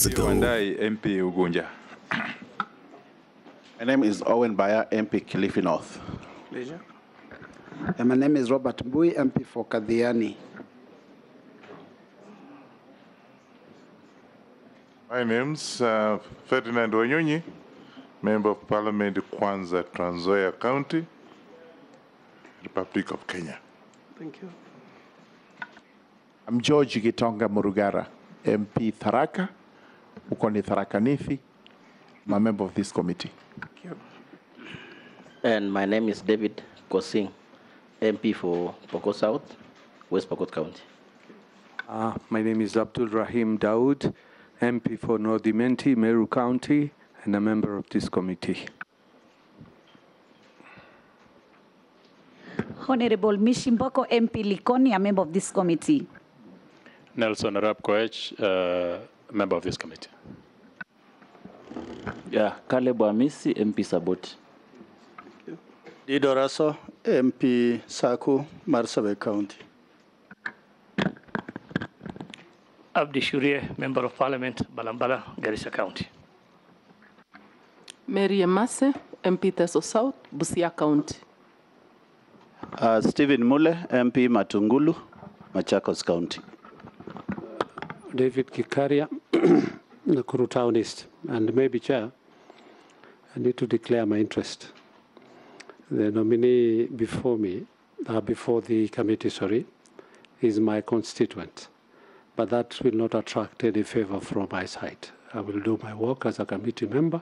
minutes ago. MP Ugunja. My name is Owen Baya, MP Kilifi North. Pleasure. And my name is Robert Mbui, MP for Kadhiani. My name's Ferdinand Wanyonyi, Member of Parliament, Kwanza, Trans Nzoia County, Republic of Kenya. Thank you. I'm George Gitonga Murugara, MP Tharaka, Ukoni Tharaka Nithi. I'm a member of this committee. Thank you. And my name is David Kosing, MP for Pokot South, West Pokot County. My name is Abdul Rahim Daoud, MP for North Imenti, Meru County, and a member of this committee. Honorable Mishimboko, MP Likoni, a member of this committee. Nelson Arap Koech, member of this committee. Yeah, Caleb Amisi, MP Saboti. Dido Raso, MP Saku, Marsabit County. Abdi Shurie, Member of Parliament, Balambala, Garissa County. Mary Emase, MP Teso South, Busia County. Stephen Mule, MP Matungulu, Machakos County. David Kikaria, Nakuru Town East, and maybe Chair, I need to declare my interest. The nominee before me, before the committee, sorry, is my constituent. But that will not attract any favor from my side. I will do my work as a committee member,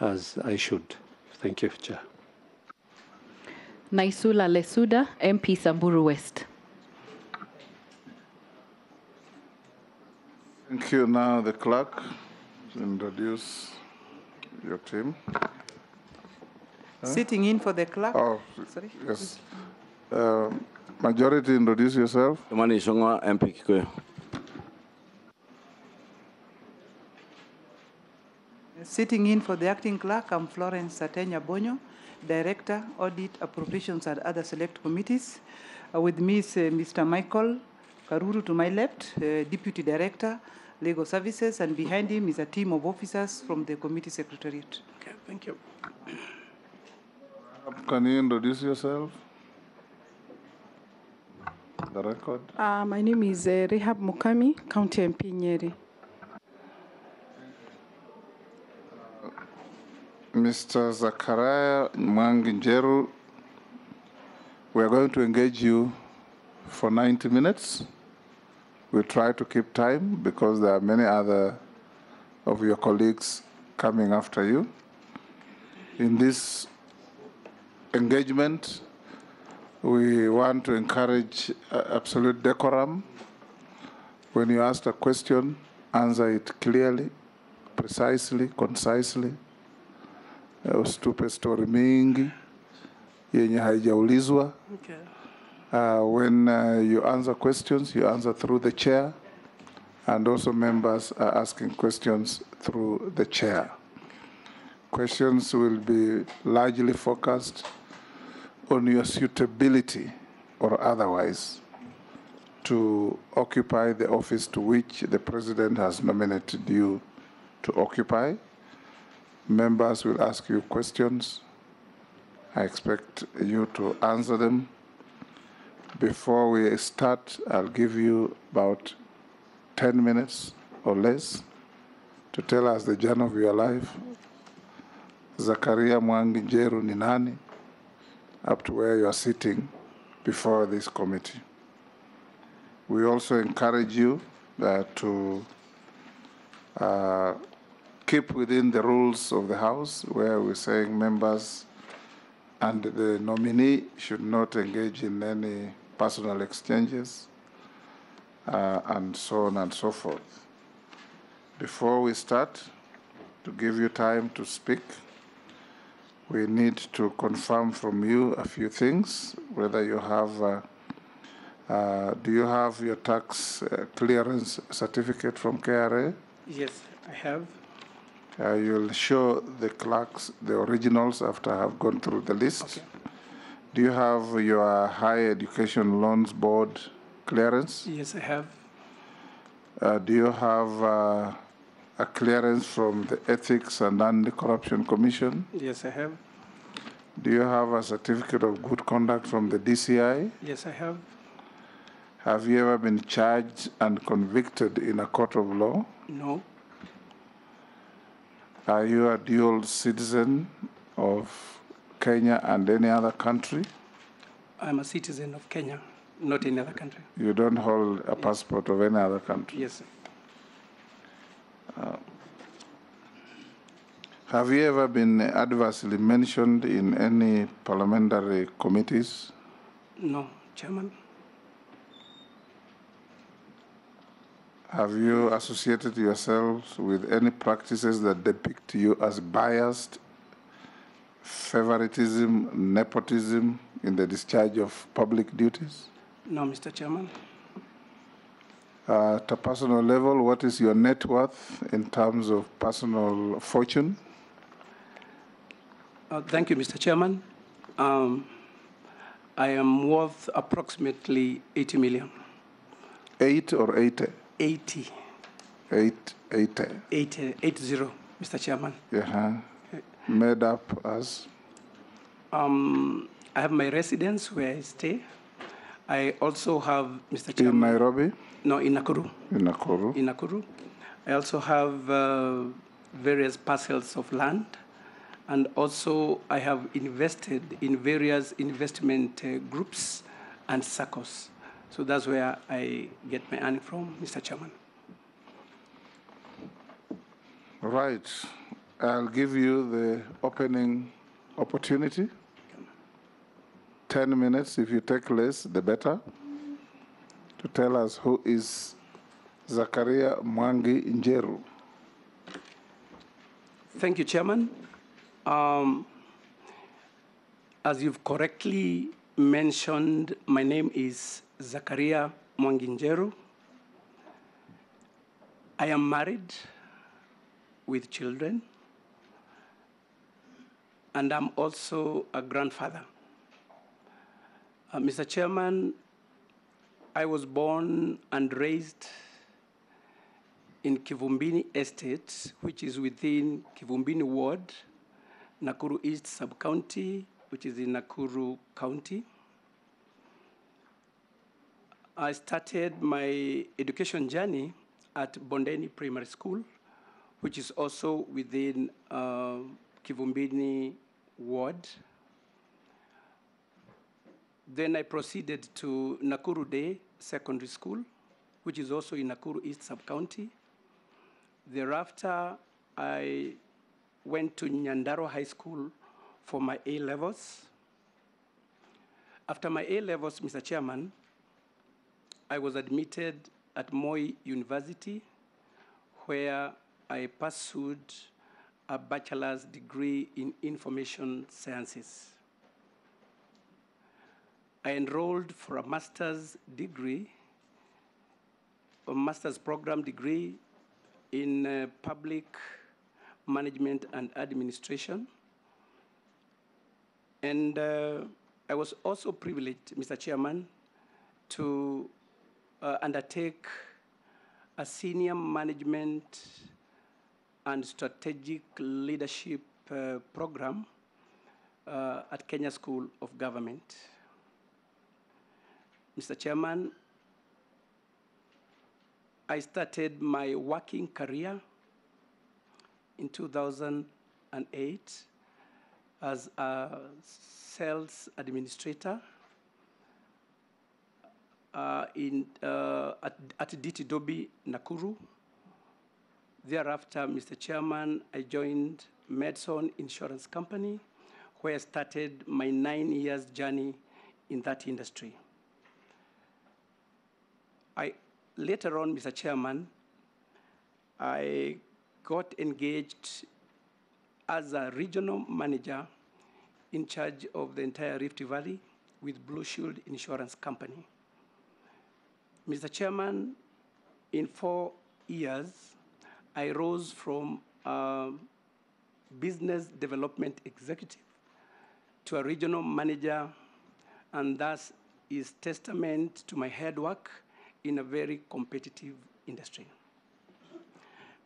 as I should. Thank you, Chair. Naisula Lesuda, MP Samburu West. Thank you. Now the clerk to introduce your team. Sitting in for the clerk. Oh, sorry. Yes. Majority, introduce yourself. Imani Shongwa, MP Kikuyu. Sitting in for the acting clerk, I'm Florence Satenya Bonyo, Director, Audit, Appropriations and other select committees. With me is Mr. Michael Karuru to my left, Deputy Director, Legal Services, and behind him is a team of officers from the committee secretariat. Okay, thank you. Can you introduce yourself? The record. My name is Rehab Mukami, County MP Nyeri. Mr. Zachariah Njeru, we are going to engage you for 90 minutes. We'll try to keep time because there are many other of your colleagues coming after you. In this engagement, we want to encourage absolute decorum. When you ask a question, answer it clearly, precisely, concisely. Ustupe story mingi yenye haijaulizwa. Okay. When you answer questions, you answer through the chair, and also members are asking questions through the chair. Questions will be largely focused on your suitability or otherwise to occupy the office to which the President has nominated you to occupy. Members will ask you questions. I expect you to answer them. Before we start, I'll give you about 10 minutes or less to tell us the journey of your life. Zachariah Njeru ni nani, up to where you are sitting before this committee. We also encourage you to keep within the rules of the House, where we're saying members and the nominee should not engage in any personal exchanges, and so on and so forth. Before we start, to give you time to speak, we need to confirm from you a few things, whether you have, do you have your tax clearance certificate from KRA? Yes, I have. You'll show the clerks the originals after I have gone through the list. Okay. Do you have your Higher Education Loans Board clearance? Yes, I have. Do you have a clearance from the Ethics and Anti-Corruption Commission? Yes, I have. Do you have a certificate of good conduct from the DCI? Yes, I have. Have you ever been charged and convicted in a court of law? No. Are you a dual citizen of Kenya and any other country? I'm a citizen of Kenya, not any other country. You don't hold a passport of any other country? Yes, sir. Have you ever been adversely mentioned in any parliamentary committees? No, Chairman. Have you associated yourselves with any practices that depict you as biased, favoritism, nepotism in the discharge of public duties? No, Mr. Chairman. At a personal level, what is your net worth in terms of personal fortune? Thank you, Mr. Chairman. I am worth approximately 80 million. 8 or 80? 80. 80. 80, Mr. Chairman. Yeah. Made up as? I have my residence where I stay. I also have, Mr. Chairman. In Nairobi? No, in Nakuru. In Nakuru. In Nakuru. I also have various parcels of land. And also, I have invested in various investment groups and circles. So that's where I get my earning from, Mr. Chairman. Right. I'll give you the opening opportunity. 10 minutes. If you take less, the better. To tell us who is Zachariah Njeru. Thank you, Chairman. As you've correctly mentioned, my name is Zachariah Njeru. I am married with children, and I'm also a grandfather. Mr. Chairman, I was born and raised in Kivumbini Estate, which is within Kivumbini Ward, Nakuru East Sub-County, which is in Nakuru County. I started my education journey at Bondeni Primary School, which is also within Kivumbini Ward. Then I proceeded to Nakuru Day Secondary School, which is also in Nakuru East Sub-County. Thereafter, I went to Nyandaro High School for my A-levels. After my A-levels, Mr. Chairman, I was admitted at Moi University, where I pursued a bachelor's degree in information sciences. I enrolled for a master's degree, a master's program degree in public management and administration. And I was also privileged, Mr. Chairman, to undertake a senior management and strategic leadership program at Kenya School of Government. Mr. Chairman, I started my working career in 2008 as a sales administrator at DT Dobi, Nakuru. Thereafter, Mr. Chairman, I joined Medson Insurance Company, where I started my 9 years journey in that industry. Later on, Mr. Chairman, I got engaged as a regional manager in charge of the entire Rift Valley with Blue Shield Insurance Company. Mr. Chairman, in 4 years, I rose from a business development executive to a regional manager, and thus is testament to my hard work in a very competitive industry.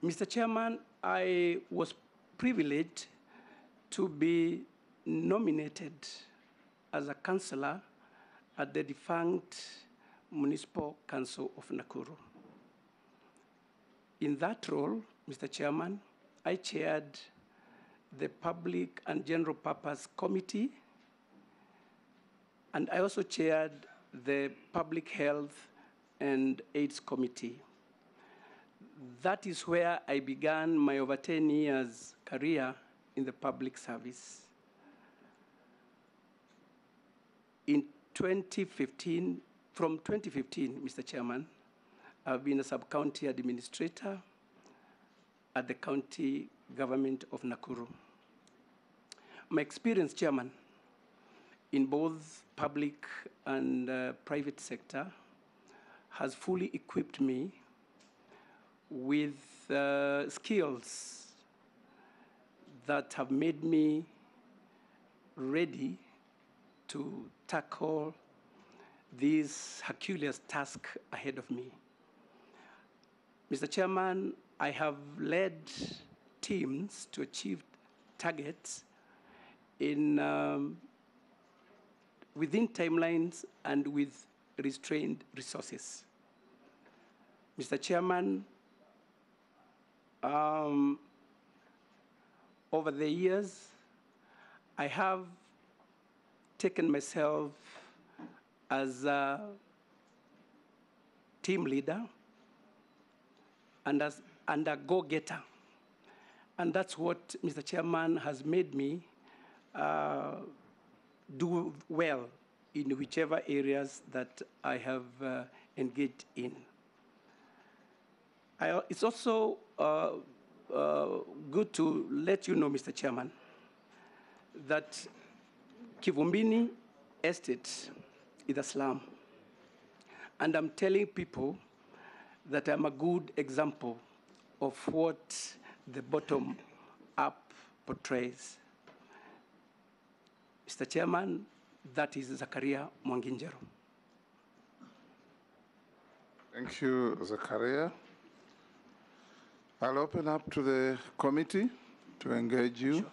Mr. Chairman, I was privileged to be nominated as a councillor at the defunct Municipal Council of Nakuru. In that role, Mr. Chairman, I chaired the Public and General Purpose Committee, and I also chaired the Public Health and AIDS Committee. That is where I began my over 10 years career in the public service. In 2015, from 2015, Mr. Chairman, I've been a sub-county administrator at the county government of Nakuru. My experience, Chairman, in both public and private sector has fully equipped me with skills that have made me ready to tackle this Herculean task ahead of me. Mr. Chairman, I have led teams to achieve targets in, within timelines and with restrained resources. Mr. Chairman, over the years, I have taken myself as a team leader and as a go-getter. And that's what, Mr. Chairman, has made me do well in whichever areas that I have engaged in. It's also good to let you know, Mr. Chairman, that Kivumbini Estate is a slum. And I'm telling people that I'm a good example of what the bottom up portrays. Mr. Chairman, that is Zachariah Njeru. Thank you, Zachariah. I'll open up to the committee to engage you.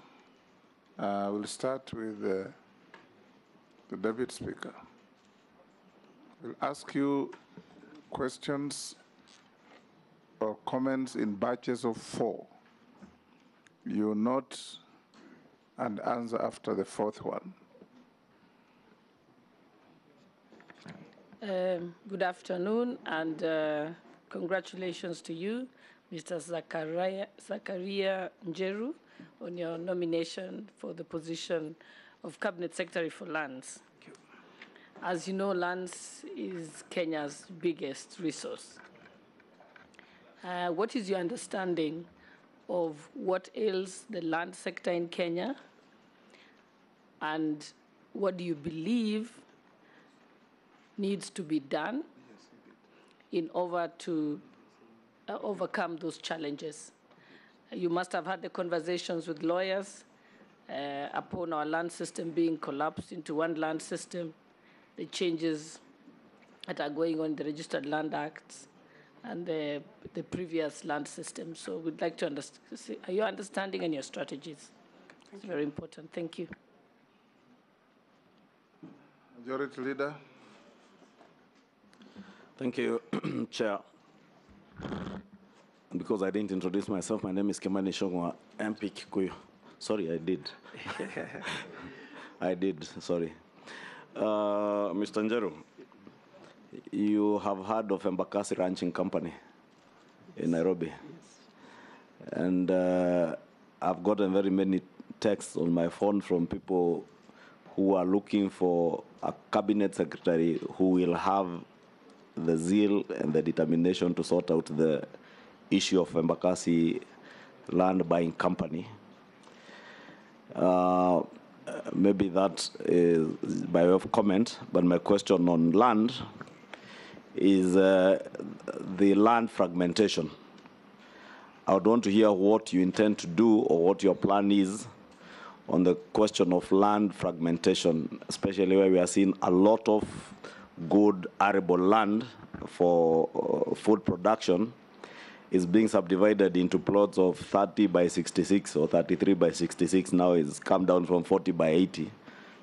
Sure. We'll start with the Deputy Speaker. We'll ask you questions or comments in batches of 4. You note and answer after the 4th one. Good afternoon, and congratulations to you, Mr. Zachariah Njeru, on your nomination for the position of Cabinet Secretary for Lands. Thank you. As you know, lands is Kenya's biggest resource. What is your understanding of what ails the land sector in Kenya, and what do you believe needs to be done in order to overcome those challenges? You must have had the conversations with lawyers upon our land system being collapsed into one land system, the changes that are going on in the Registered Land Acts and the previous land system. So we'd like to understand your understanding and your strategies. It's very important. Thank you. Majority Leader. Thank you, Chair. Because I didn't introduce myself, my name is Kimani Shongwa, MP Kikuyu. Sorry, I did. I did, sorry. Mr. Njeru, you have heard of Embakasi Ranching Company in Nairobi. Yes. And I've gotten very many texts on my phone from people who are looking for a cabinet secretary who will have the zeal and the determination to sort out the issue of Embakasi land buying company. Maybe that is by way of comment, but my question on land is the land fragmentation. I would want to hear what you intend to do or what your plan is on the question of land fragmentation, especially where we are seeing a lot of good arable land for food production, is being subdivided into plots of 30 by 66 or 33 by 66. Now it's come down from 40 by 80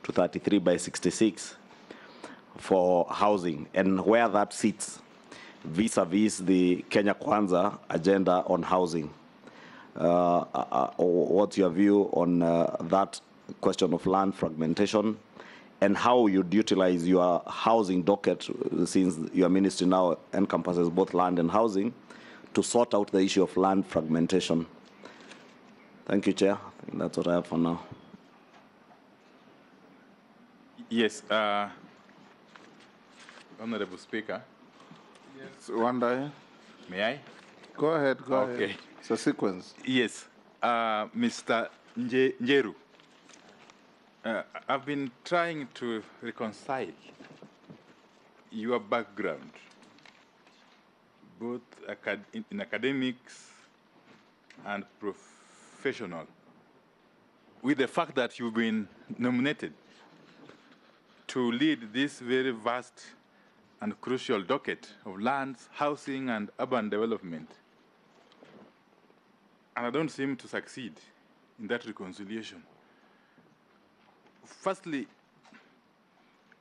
to 33 by 66 for housing, and where that sits vis-a-vis the Kenya Kwanza agenda on housing. What's your view on that question of land fragmentation, and how you'd utilize your housing docket, since your ministry now encompasses both land and housing, to sort out the issue of land fragmentation? Thank you, Chair. I think that's what I have for now. Yes, Honorable Speaker. Yes, Wanda. May I? Go ahead, go okay. ahead. It's a sequence. Yes, Mr. Njeru. I've been trying to reconcile your background, both in academics and professional, with the fact that you've been nominated to lead this very vast and crucial docket of lands, housing, and urban development. And I don't seem to succeed in that reconciliation. Firstly,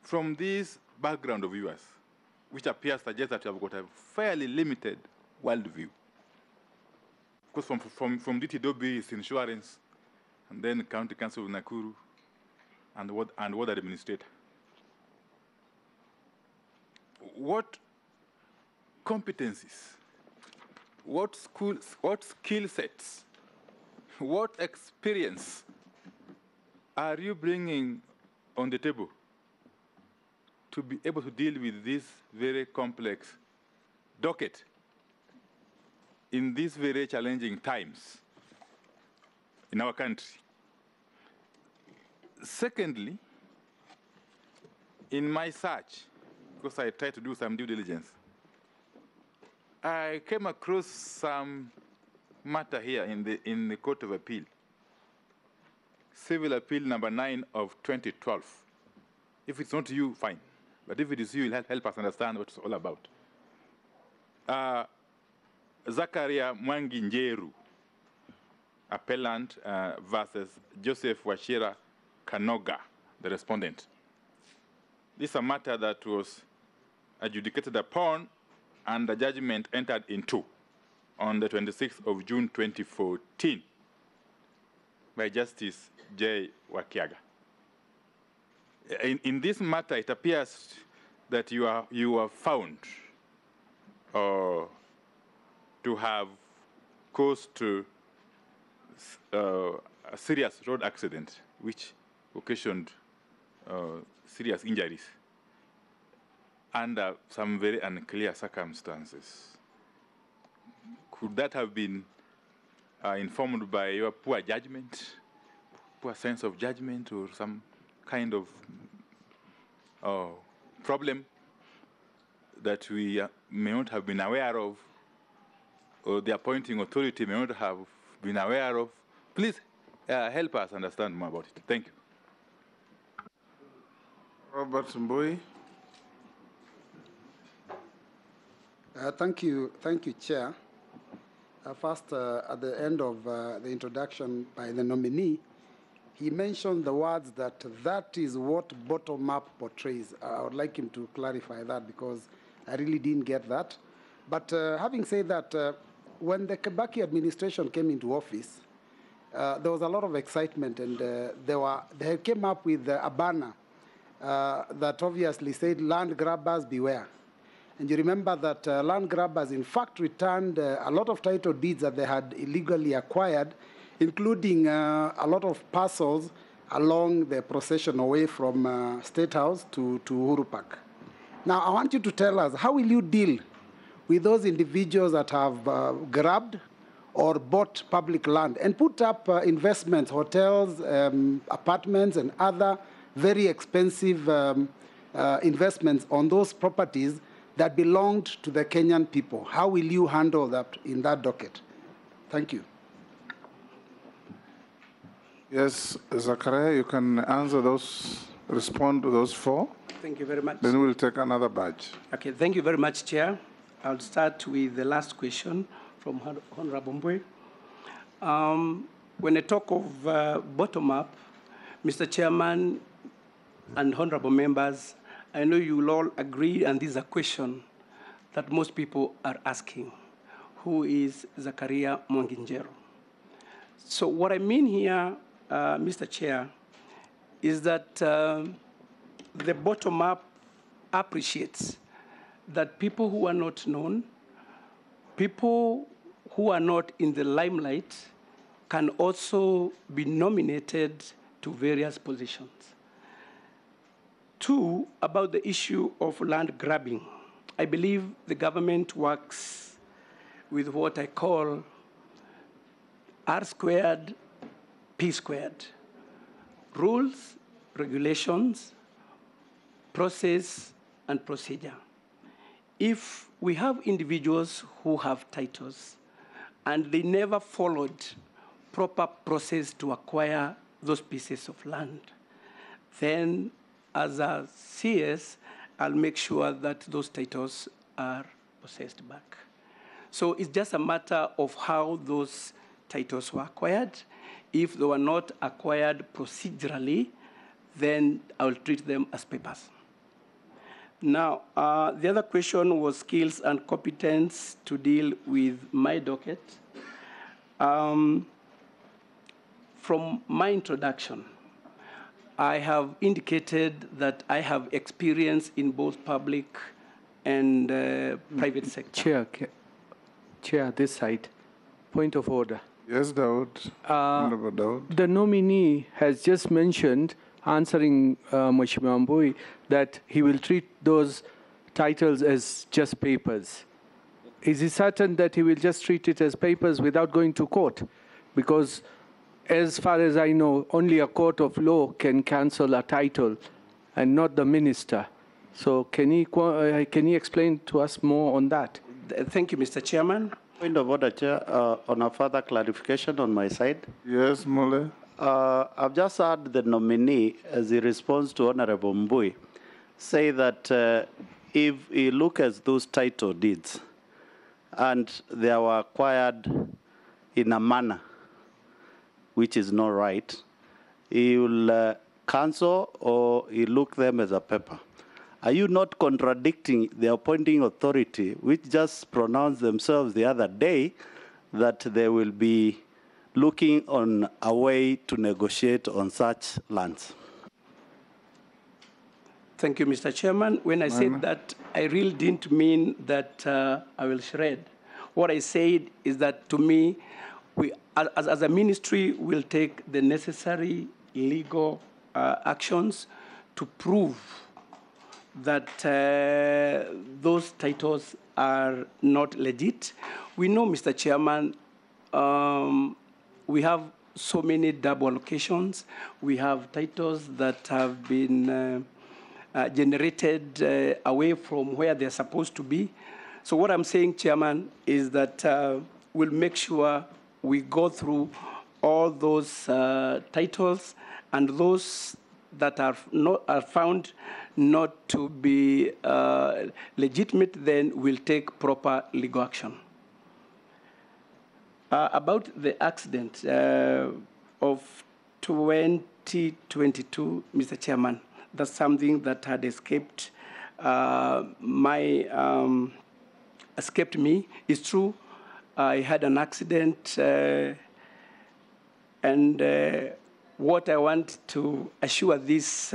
from this background of yours, which appears to suggest that you have got a fairly limited worldview, because from DTW is insurance, and then County Council of Nakuru, and ward administrator. What competencies, what schools, what skill sets, what experience are you bringing on the table to be able to deal with this very complex docket in these very challenging times in our country? Secondly, in my search, because I tried to do some due diligence, I came across some matter here in the Court of Appeal, Civil Appeal number 9 of 2012. If it's not you, fine. But if it is you, it'll help us understand what it's all about. Zachariah Njeru, appellant, versus Joseph Wachira Kanoga, the respondent. This is a matter that was adjudicated upon and the judgment entered into on the 26th of June 2014 by Justice J. Wakiaga. In this matter, it appears that you are found to have caused a serious road accident which occasioned serious injuries under some very unclear circumstances. Could that have been informed by your poor judgment, poor sense of judgment, or some kind of problem that we may not have been aware of, or the appointing authority may not have been aware of? Please help us understand more about it. Thank you. Robert Mbui. Thank you, Chair. First, at the end of the introduction by the nominee, he mentioned the words that is what bottom-up portrays. I would like him to clarify that because I really didn't get that. But having said that, when the Kibaki administration came into office, there was a lot of excitement, and they came up with a banner that obviously said, "Land grabbers beware." And you remember that land grabbers, in fact, returned a lot of title deeds that they had illegally acquired, including a lot of parcels along the procession away from State House to Uhuru Park. Now, I want you to tell us, how will you deal with those individuals that have grabbed or bought public land and put up investments, hotels, apartments, and other very expensive investments on those properties that belonged to the Kenyan people? How will you handle that in that docket? Thank you. Yes, Zachariah, you can answer those, respond to those four. Thank you very much. Then we'll take another badge. Okay, thank you very much, Chair. I'll start with the last question from Honorable Mbui. When I talk of bottom-up, Mr. Chairman and honorable members, I know you will all agree, and this is a question that most people are asking. Who is Zachariah Njeru? So what I mean here, Mr. Chair, is that the bottom-up appreciates that people who are not known, people who are not in the limelight, can also be nominated to various positions. Two, about the issue of land grabbing. I believe the government works with what I call R squared, P squared. Rules, regulations, process, and procedure. If we have individuals who have titles and they never followed proper process to acquire those pieces of land, then as a CS, I'll make sure that those titles are possessed back. So it's just a matter of how those titles were acquired. If they were not acquired procedurally, then I'll treat them as papers. Now, the other question was skills and competence to deal with my docket. From my introduction, I have indicated that I have experience in both public and private sector. Chair, this side. Point of order. Yes, Daud. Honorable Daud. The nominee has just mentioned, answering Mheshimiwa Mbui, that he will treat those titles as just papers. Is he certain that he will just treat it as papers without going to court? Because as far as I know, only a court of law can cancel a title and not the minister. So can he explain to us more on that? Thank you, Mr. Chairman. Point of order, Chair. On a further clarification on my side. Yes, Mole. I've just heard the nominee, as he responds to Honorable Mbui, say that if he look at those title deeds and they were acquired in a manner which is not right, he will cancel or he look them as a paper. Are you not contradicting the appointing authority, which just pronounced themselves the other day that they will be looking on a way to negotiate on such lands? Thank you, Mr. Chairman. When I said that, I really didn't mean that I will shred. What I said is that, to me, we, as a ministry, will take the necessary legal actions to prove that those titles are not legit. We know, Mr. Chairman, we have so many double allocations. We have titles that have been generated away from where they're supposed to be. So what I'm saying, Chairman, is that we'll make sure we go through all those titles, and those that are found not to be legitimate, then we'll take proper legal action. About the accident of 2022, Mr. Chairman, that's something that had escaped escaped me. It's true, I had an accident, and what I want to assure these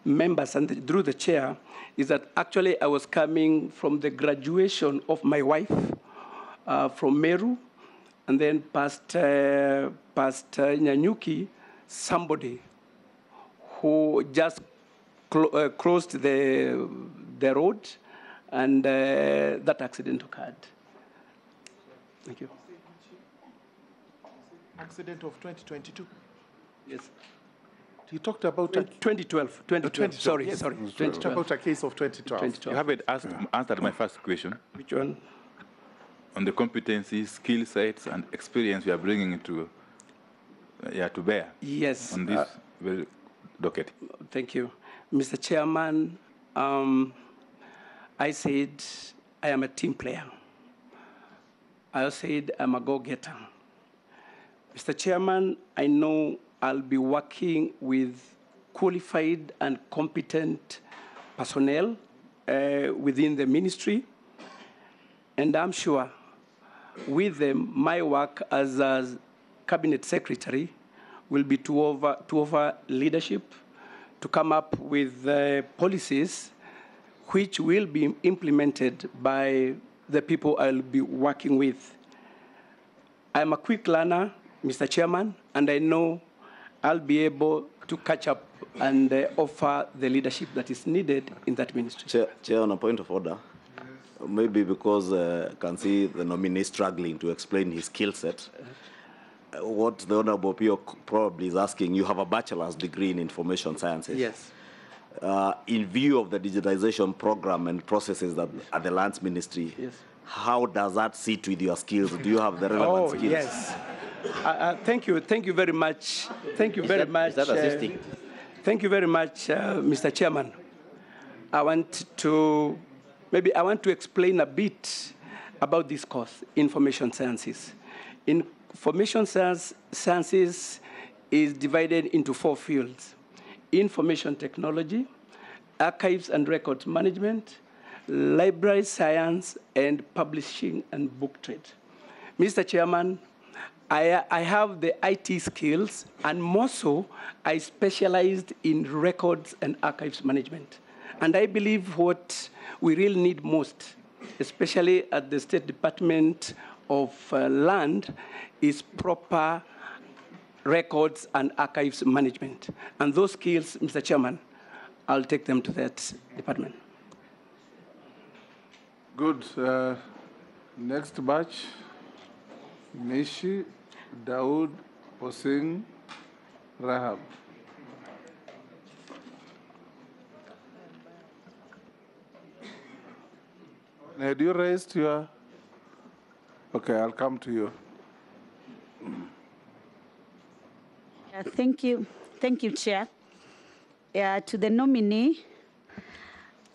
members and through the chair is that actually I was coming from the graduation of my wife from Meru, and then past Nyanyuki, somebody who just closed the road, and that accident occurred. Thank you. Accident of 2022? Yes. You talked about 2012. 2012. Sorry. Yes. 2012. Talked about a case of 2012. You haven't answered my first question. Which one? On the competencies, skill sets, and experience we are bringing to bear. Yes. On this very docket. Thank you, Mr. Chairman. I said I am a team player. I said I'm a go-getter. Mr. Chairman, I know I'll be working with qualified and competent personnel within the ministry, and I'm sure with them, my work as a cabinet secretary will be to offer leadership, to come up with policies which will be implemented by the people I'll be working with. I'm a quick learner, Mr. Chairman, and I know I'll be able to catch up and offer the leadership that is needed in that ministry. Chair, on a point of order, maybe because I can see the nominee struggling to explain his skill set. What the Honorable Pio probably is asking, you have a bachelor's degree in information sciences. Yes. In view of the digitization program and processes that at the Lands Ministry, yes, how does that sit with your skills? Do you have the relevant skills? Yes. Thank you very much. Thank you very much. Is that assisting? Thank you very much, Mr. Chairman. I want to explain a bit about this course, information sciences. Information sciences is divided into 4 fields: information technology, archives and records management, library science, and publishing and book trade. Mr. Chairman, I have the IT skills, and more so, I specialized in records and archives management. And I believe what we really need most, especially at the State Department of Land, is proper records and archives management. And those skills, Mr. Chairman, I'll take them to that department. Good. Next batch, Nishi, Daoud, Hossein, Rahab. Had you raised your... Okay, I'll come to you. Thank you. Thank you, Chair. To the nominee,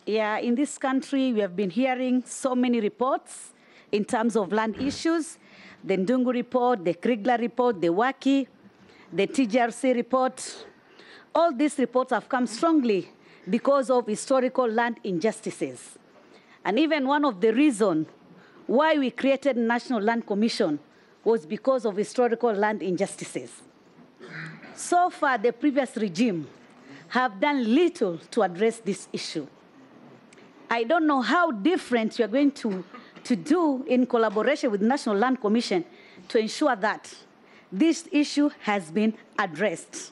in this country, we have been hearing so many reports in terms of land issues: the Ndungu report, the Kriegler report, the Waki, the TGRC report. All these reports have come strongly because of historical land injustices. And even one of the reasons why we created National Land Commission was because of historical land injustices. So far, the previous regime have done little to address this issue. I don't know how different you're going to do in collaboration with National Land Commission to ensure that this issue has been addressed.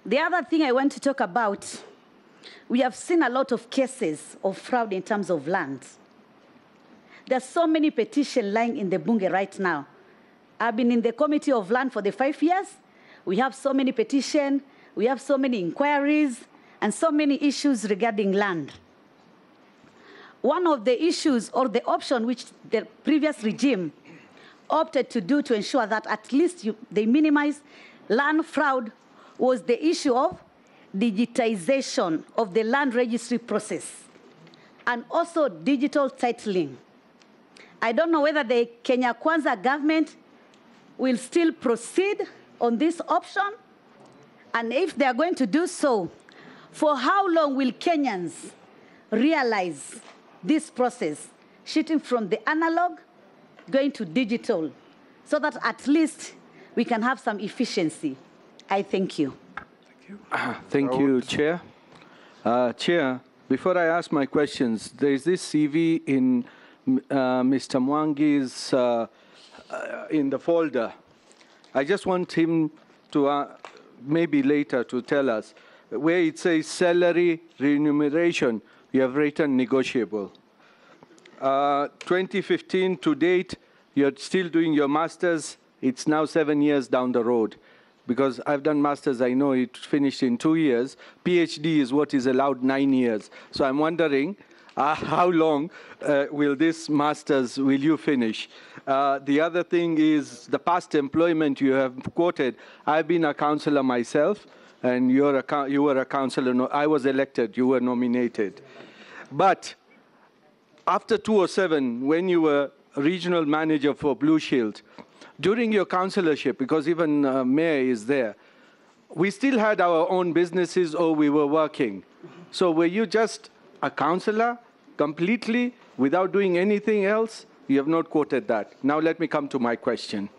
The other thing I want to talk about, we have seen a lot of cases of fraud in terms of land. There's so many petitions lying in the Bunge right now. I've been in the Committee of Land for the 5 years. We have so many petitions, we have so many inquiries, and so many issues regarding land. One of the issues or the option which the previous regime opted to do to ensure that at least they minimize land fraud was the issue of digitization of the land registry process and also digital titling. I don't know whether the Kenya Kwanza government will still proceed on this option, and if they are going to do so, for how long will Kenyans realize this process, shifting from the analog, going to digital, so that at least we can have some efficiency? I thank you. Thank you, Chair. Chair, before I ask my questions, there is this CV in Mr. Mwangi's in the folder. I just want him to maybe later to tell us where it says salary remuneration, you have written negotiable. 2015 to date, you're still doing your master's. It's now 7 years down the road. Because I've done master's, I know it finished in 2 years. PhD is what is allowed 9 years. So I'm wondering, how long will this master's will you finish? The other thing is the past employment you have quoted. I've been a councillor myself, and you were a councillor. No, I was elected, you were nominated. But after 2007, when you were regional manager for Blue Shield. During your councillorship, because even Mayor is there, we still had our own businesses or we were working. So were you just a councillor completely without doing anything else? You have not quoted that. Now let me come to my question.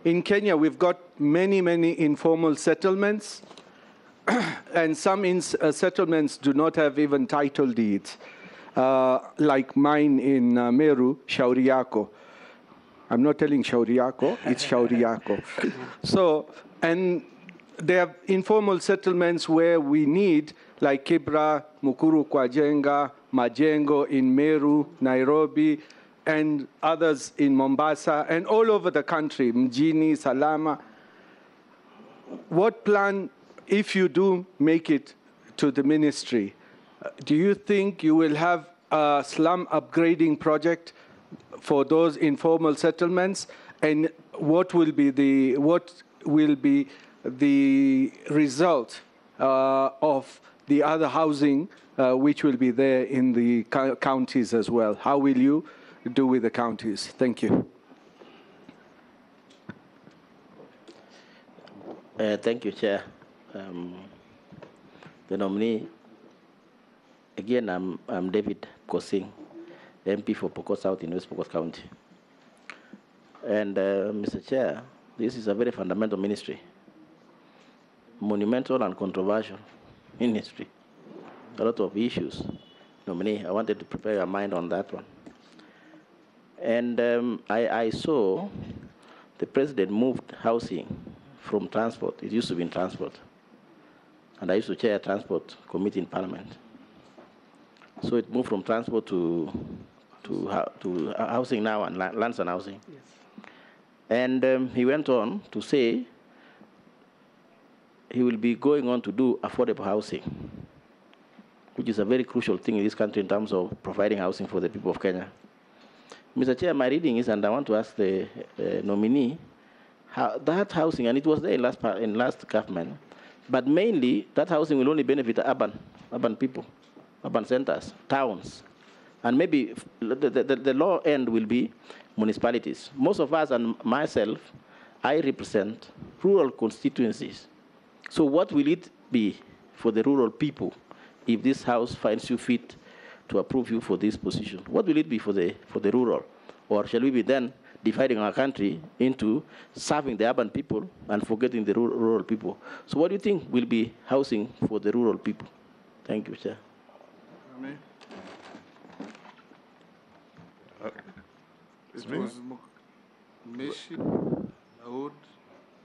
In Kenya, we've got many, many informal settlements, and some settlements do not have even title deeds, like mine in Meru, Shauri Yako. I'm not telling Shauri Yako, it's Shauri Yako. So, and there are informal settlements where we need, like Kibra, Mukuru Kwajenga, Majengo in Meru, Nairobi, and others in Mombasa, and all over the country, Mjini, Salama. What plan, if you do make it to the ministry, do you think you will have a slum upgrading project for those informal settlements? And what will be the result of the other housing which will be there in the counties as well? How will you do with the counties? Thank you. Thank you, Chair. The nominee, again, I'm David Kosing, MP for Pokot South in West Pokot County. And Mr. Chair, this is a very fundamental ministry, monumental and controversial ministry. A lot of issues. Nominee, I wanted to prepare your mind on that one. And I saw the president moved housing from transport. It used to be in transport. And I used to chair a transport committee in Parliament. So it moved from transport to housing now and lands and housing. Yes. And he went on to say he will be going on to do affordable housing, which is a very crucial thing in this country in terms of providing housing for the people of Kenya. Mr. Chair, my reading is, and I want to ask the nominee, how that housing, and it was there in last government, but mainly that housing will only benefit urban people, urban centers, towns, and maybe the low end will be municipalities. Most of us and myself, I represent rural constituencies. So what will it be for the rural people if this House finds you fit to approve you for this position? What will it be for the rural? Or shall we be then dividing our country into serving the urban people and forgetting the rural people? So what do you think will be housing for the rural people? Thank you, Chair. It was Mishi, Aoud,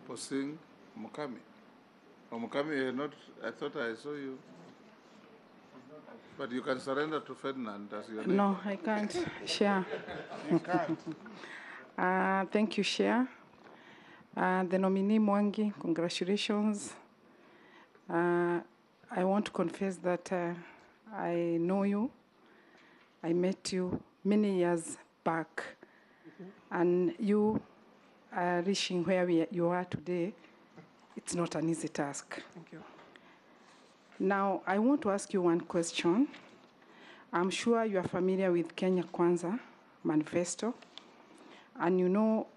Posing, Mukami. Oh, Mukami, I thought I saw you. But you can surrender to Ferdinand as your name. No, I can't share. You can't. Thank you, Chair. The nominee Mwangi, congratulations. I want to confess that I know you. I met you many years back. And you reaching where you are today, it's not an easy task. Thank you. Now, I want to ask you one question. I'm sure you are familiar with Kenya Kwanza manifesto, and you know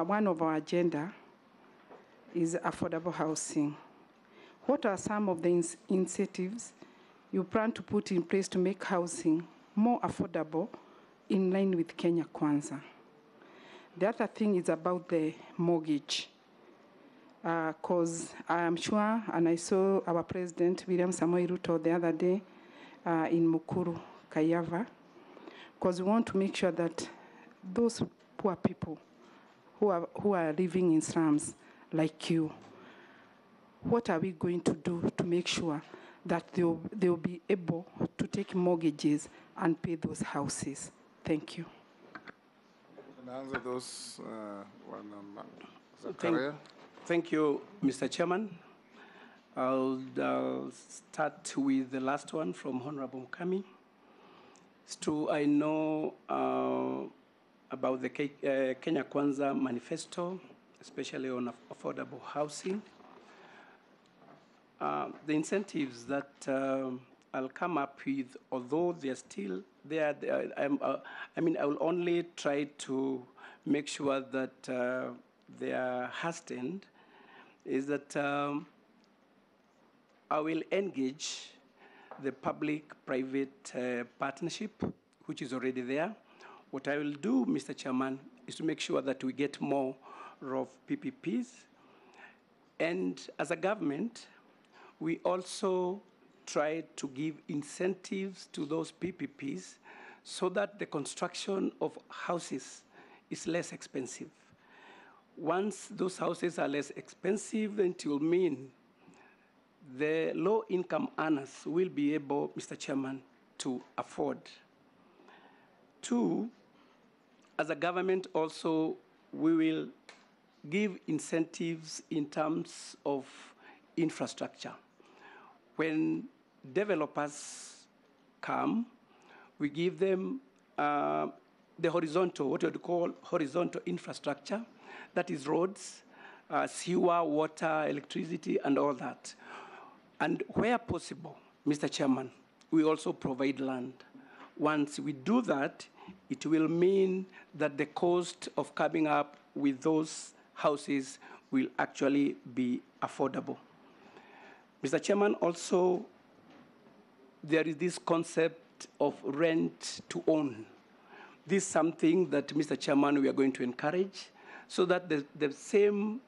one of our agenda is affordable housing. What are some of the incentives you plan to put in place to make housing more affordable in line with Kenya Kwanza? The other thing is about the mortgage. Because I am sure, and I saw our President, William Samoei Ruto, the other day in Mukuru, Kayava, because we want to make sure that those poor people who are living in slums like you, what are we going to do to make sure that they'll be able to take mortgages and pay those houses? Thank you. Can I answer those Zachariah? Thank you, Mr. Chairman. I'll start with the last one from Honorable Mukami. It's true, I know about the Kenya Kwanza manifesto, especially on affordable housing. The incentives that I'll come up with, although they're still there, I mean, I will only try to make sure that they are hastened, is that I will engage the public-private partnership, which is already there. What I will do, Mr. Chairman, is to make sure that we get more of PPPs. And as a government, we also try to give incentives to those PPPs so that the construction of houses is less expensive. Once those houses are less expensive, then it will mean the low-income earners will be able, Mr. Chairman, to afford. Two, as a government also, we will give incentives in terms of infrastructure. When developers come, we give them the horizontal, what you would call horizontal infrastructure, that is roads, sewer, water, electricity, and all that. And where possible, Mr. Chairman, we also provide land. Once we do that, it will mean that the cost of coming up with those houses will actually be affordable. Mr. Chairman, also, there is this concept of rent to own. This is something that, Mr. Chairman, we are going to encourage so that the same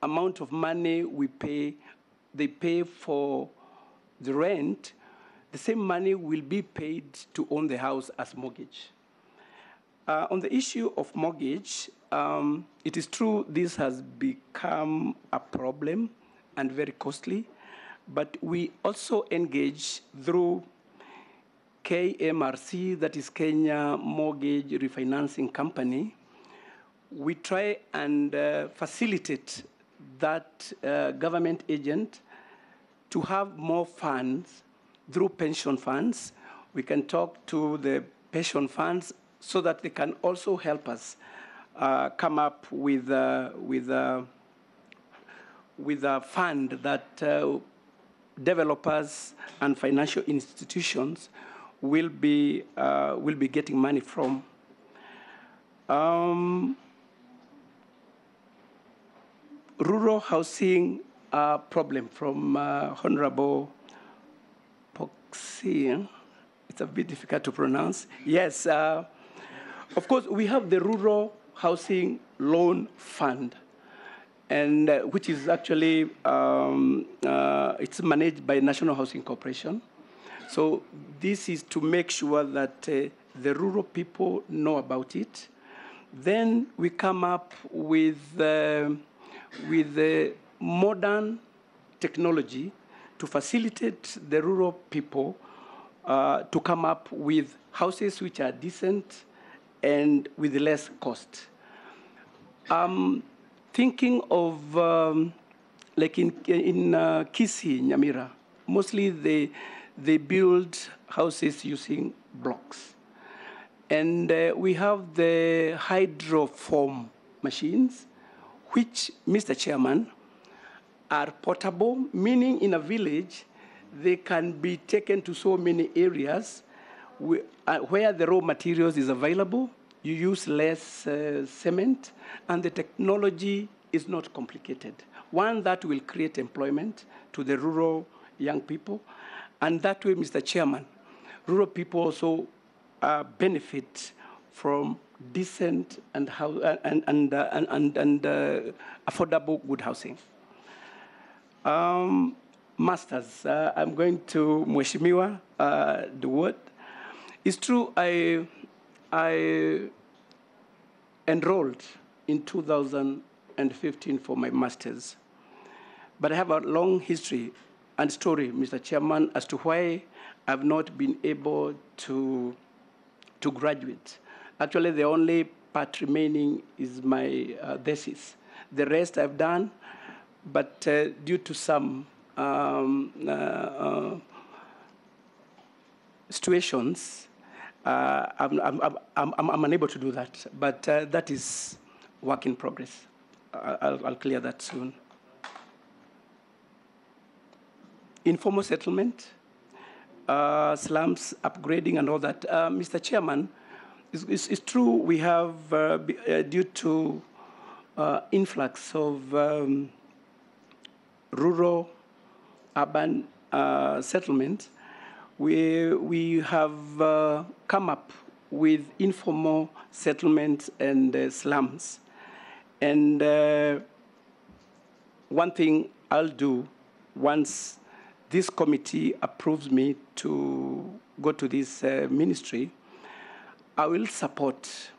amount of money we pay, they pay for the rent, the same money will be paid to own the house as mortgage. On the issue of mortgage, it is true this has become a problem and very costly, but we also engage through KMRC, that is Kenya Mortgage Refinancing Company. We try and facilitate that government agent to have more funds through pension funds. We can talk to the pension funds so that they can also help us come up with a fund that developers and financial institutions will be getting money from. Rural housing problem from Honorable Poxy. It's a bit difficult to pronounce. Yes, of course, we have the Rural Housing Loan Fund, and which is actually, it's managed by National Housing Corporation. So this is to make sure that the rural people know about it. Then we come up with the modern technology to facilitate the rural people to come up with houses which are decent and with less cost. Thinking of like in Kisii, Nyamira, mostly they build houses using blocks. And we have the hydroform machines, which, Mr. Chairman, are portable, meaning in a village, they can be taken to so many areas where the raw materials is available. You use less cement, and the technology is not complicated. One, that will create employment to the rural young people, and that way, Mr. Chairman, rural people also benefit from decent and affordable good housing. Masters, I'm going to Mheshimiwa, the word. It's true, I enrolled in 2015 for my master's, but I have a long history and story, Mr. Chairman, as to why I've not been able to graduate. Actually, the only part remaining is my thesis. The rest I've done, but due to some situations, I'm unable to do that. But that is work in progress. I'll clear that soon. Informal settlement. slums upgrading and all that. Mr. Chairman, it's true we have, due to influx of rural, urban settlement, we have come up with informal settlements and slums. And one thing I'll do once this committee approves me to go to this ministry, I will support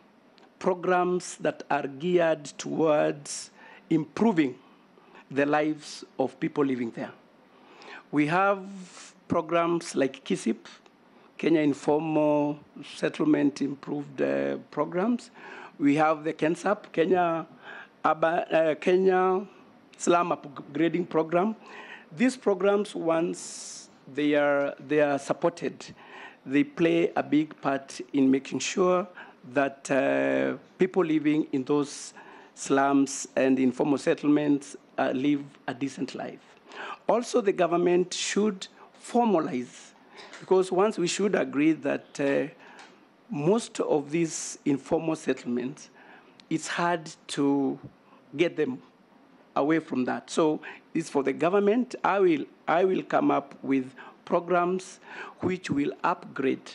programs that are geared towards improving the lives of people living there. We have programs like KISIP, Kenya Informal Settlement Improved Programs. We have the KENSAP, Kenya Slum Upgrading Program. These programs, once they are supported, they play a big part in making sure that people living in those slums and informal settlements live a decent life. Also, the government should formalize, because once we should agree that most of these informal settlements, it's hard to get them away from that. So it's for the government. I will come up with programs which will upgrade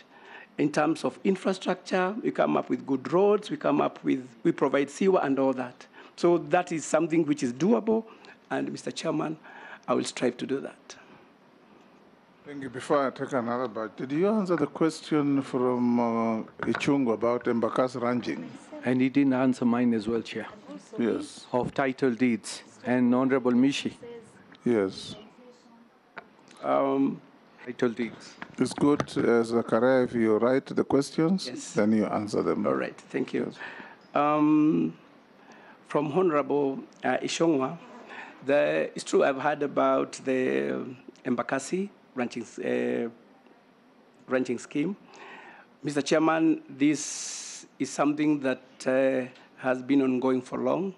in terms of infrastructure. We come up with good roads. We provide sewer and all that. So that is something which is doable. And Mr. Chairman, I will strive to do that. Thank you. Before I take another bite, did you answer the question from Ichungo about Embakasi ranching? And he didn't answer mine as well, Chair. Yes. Of title deeds. And Honorable Mishi. Yes. Title deeds. It's good, Zachariah, if you write the questions, yes, then you answer them. All right, thank you. Yes. From Honorable Ishongwa, it's true I've heard about the Embakasi ranching scheme. Mr. Chairman, this is something that has been ongoing for long,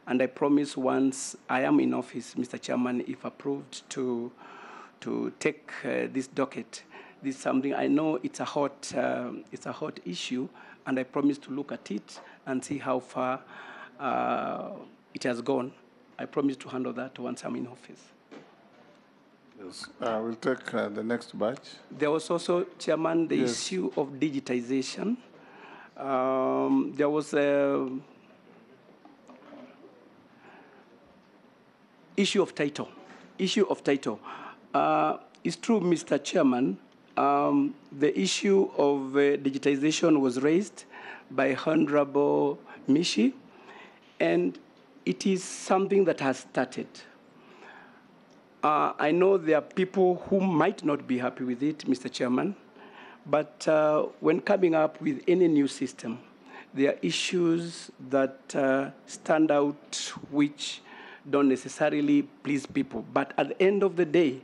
and I promise once I am in office, Mr. Chairman, if approved, to take this docket. This is something I know it's a hot issue, and I promise to look at it and see how far it has gone. I promise to handle that once I'm in office. Yes, we'll take the next batch. There was also, Chairman, the issue of digitization. There was a issue of title. It's true, Mr. Chairman, the issue of digitization was raised by Honorable Mishi, and it is something that has started. I know there are people who might not be happy with it, Mr. Chairman, but when coming up with any new system, there are issues that stand out which don't necessarily please people. But at the end of the day,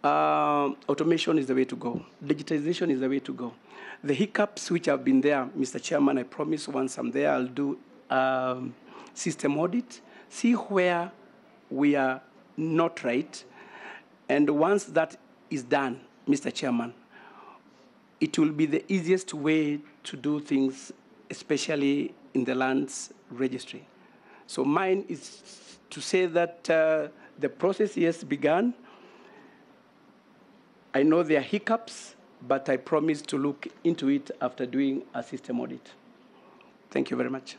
automation is the way to go. Digitization is the way to go. The hiccups which have been there, Mr. Chairman, I promise once I'm there, I'll do system audit, see where we are not right. And once that is done, Mr. Chairman, it will be the easiest way to do things, especially in the lands registry. So mine is to say that the process has begun. I know there are hiccups, but I promise to look into it after doing a system audit. Thank you very much.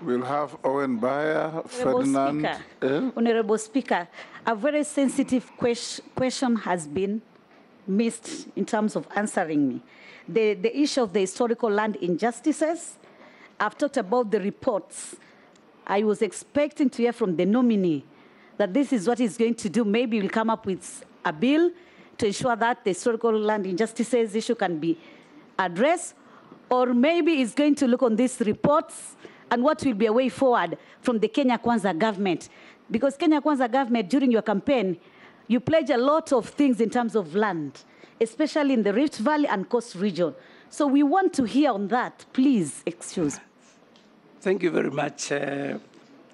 We'll have Owen Bayer, Ferdinand. Honorable Speaker, a very sensitive question has been missed in terms of answering me. The issue of the historical land injustices, I've talked about the reports. I was expecting to hear from the nominee that this is what he's going to do. Maybe we'll come up with a bill to ensure that the historical land injustices issue can be addressed, or maybe he's going to look on these reports and what will be a way forward from the Kenya Kwanza government. Because Kenya Kwanza government, during your campaign, you pledge a lot of things in terms of land, especially in the Rift Valley and Coast region. So we want to hear on that. Please, excuse. Thank you very much,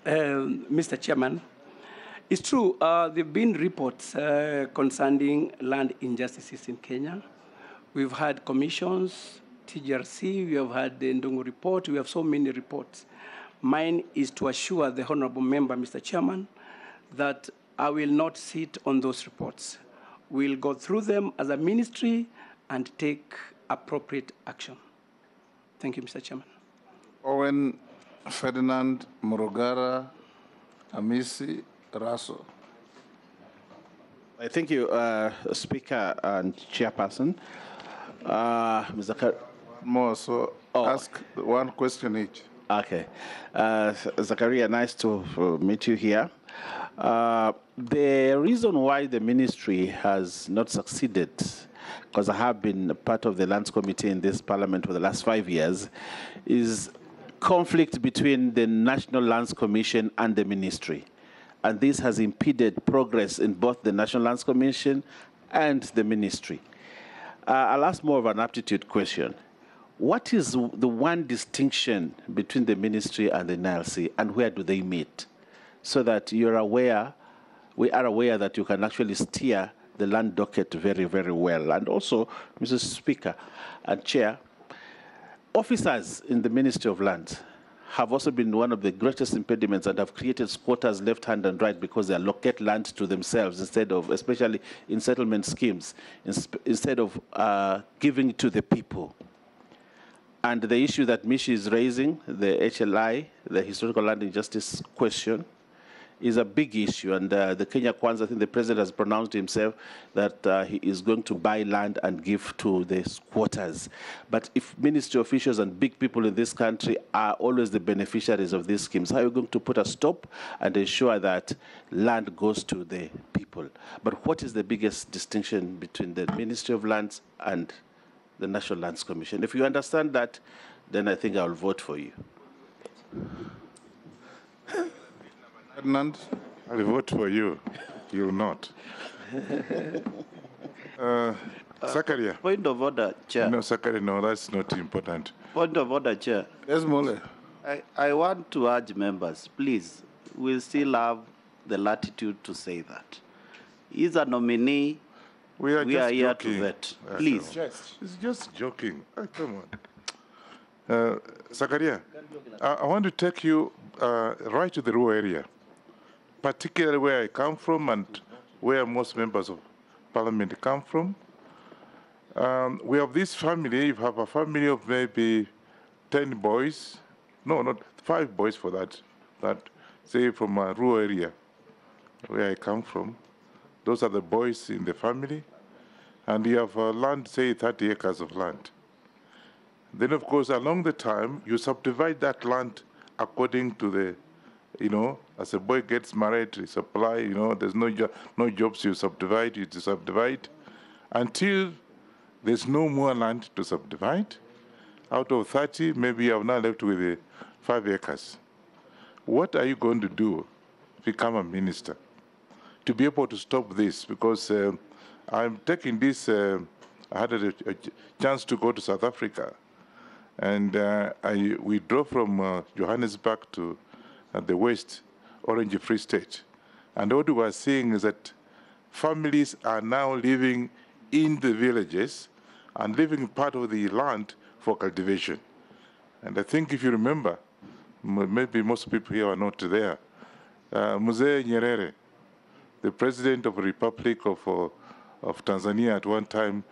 Mr. Chairman. It's true. There have been reports concerning land injustices in Kenya. We've had commissions, TGRC, we have had the Ndungu report, we have so many reports. Mine is to assure the honorable member, Mr. Chairman, that I will not sit on those reports. We'll go through them as a ministry and take appropriate action. Thank you, Mr. Chairman. Owen Ferdinand Murugara Amisi Raso. Thank you, Speaker and Chairperson. Mr. More, so ask one question each. Okay. Zachariah, nice to meet you here. The reason why the ministry has not succeeded, because I have been part of the Lands Committee in this parliament for the last 5 years, is conflict between the National Lands Commission and the ministry. And this has impeded progress in both the National Lands Commission and the ministry. I'll ask more of an aptitude question. What is the one distinction between the ministry and the NLC, and where do they meet? So that we are aware that you can actually steer the land docket very, very well. And also, Mr. Speaker and Chair, officers in the Ministry of Lands have also been one of the greatest impediments and have created squatters left hand and right because they allocate land to themselves instead of, especially in settlement schemes, instead of giving it to the people. And the issue that Mishi is raising, the HLI, the historical land injustice question, is a big issue. And the Kenya Kwanza, I think the president has pronounced himself that he is going to buy land and give to the squatters. But if ministry officials and big people in this country are always the beneficiaries of these schemes, how are you going to put a stop and ensure that land goes to the people? But what is the biggest distinction between the Ministry of Lands and the National Lands Commission? If you understand that, then I think I'll vote for you. Ferdinand, I'll vote for you. You'll not. Zachariah. Point of order, Chair. No, Zachariah, no, that's not important. Point of order, Chair. Yes, Mole. I want to urge members, please, we still have the latitude to say that. He's a nominee. We are here joking. to vet. Please. It's just joking. Oh, come on. Zachariah, I want to take you right to the rural area, particularly where I come from and where most members of parliament come from. We have this family, you have a family of maybe 10 boys, no, not 5 boys for that, say from a rural area where I come from. Those are the boys in the family. And you have land, say 30 acres of land. Then, of course, along the time, you subdivide that land according to the, as a boy gets married, you supply, there's no jobs, you subdivide until there's no more land to subdivide. Out of 30, maybe you have now left with 5 acres. What are you going to do if you become a minister to be able to stop this? Because I'm taking this, I had a chance to go to South Africa, and we drove from Johannesburg to the West, Orange Free State. And what we were seeing is that families are now living in the villages and leaving part of the land for cultivation. And I think if you remember, maybe most people here are not there, Mzee Nyerere, the president of the Republic of Tanzania at one time,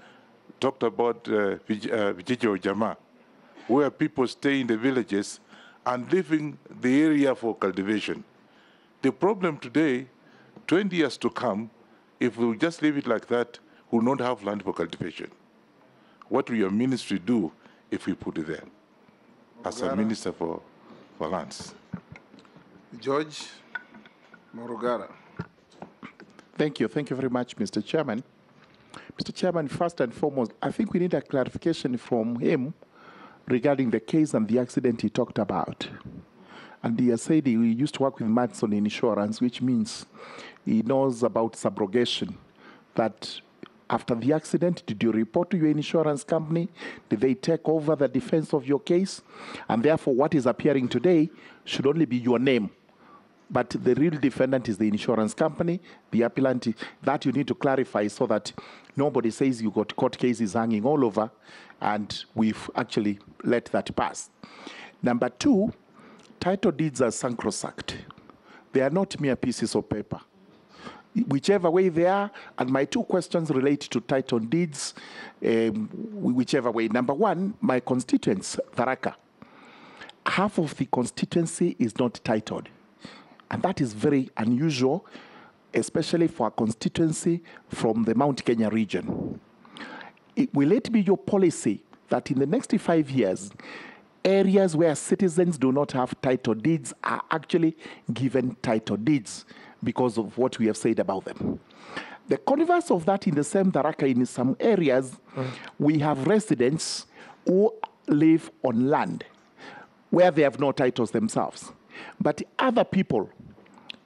talked about Vijiji Jamaa, where people stay in the villages and leaving the area for cultivation. The problem today, 20 years to come, if we just leave it like that, we will not have land for cultivation. What will your ministry do if we put it there as a minister for lands? George Murugara. Thank you. Thank you very much, Mr. Chairman. Mr. Chairman, first and foremost, I think we need a clarification from him regarding the case and the accident he talked about. And he has said he used to work with Madison in insurance, which means he knows about subrogation. That after the accident, did you report to your insurance company? Did they take over the defense of your case? And therefore, what is appearing today should only be your name but the real defendant is the insurance company, the appellant. That you need to clarify so that nobody says you got court cases hanging all over, and we've actually let that pass. Number two, title deeds are sacrosanct. They are not mere pieces of paper. Whichever way they are, and my two questions relate to title deeds, whichever way. Number one, my constituents, Tharaka, half of the constituency is not titled. And that is very unusual, especially for a constituency from the Mount Kenya region. Will it be your policy that in the next 5 years, areas where citizens do not have title deeds are actually given title deeds because of what we have said about them? The converse of that in the same Tharaka, in some areas, we have residents who live on land where they have no titles themselves. But other people,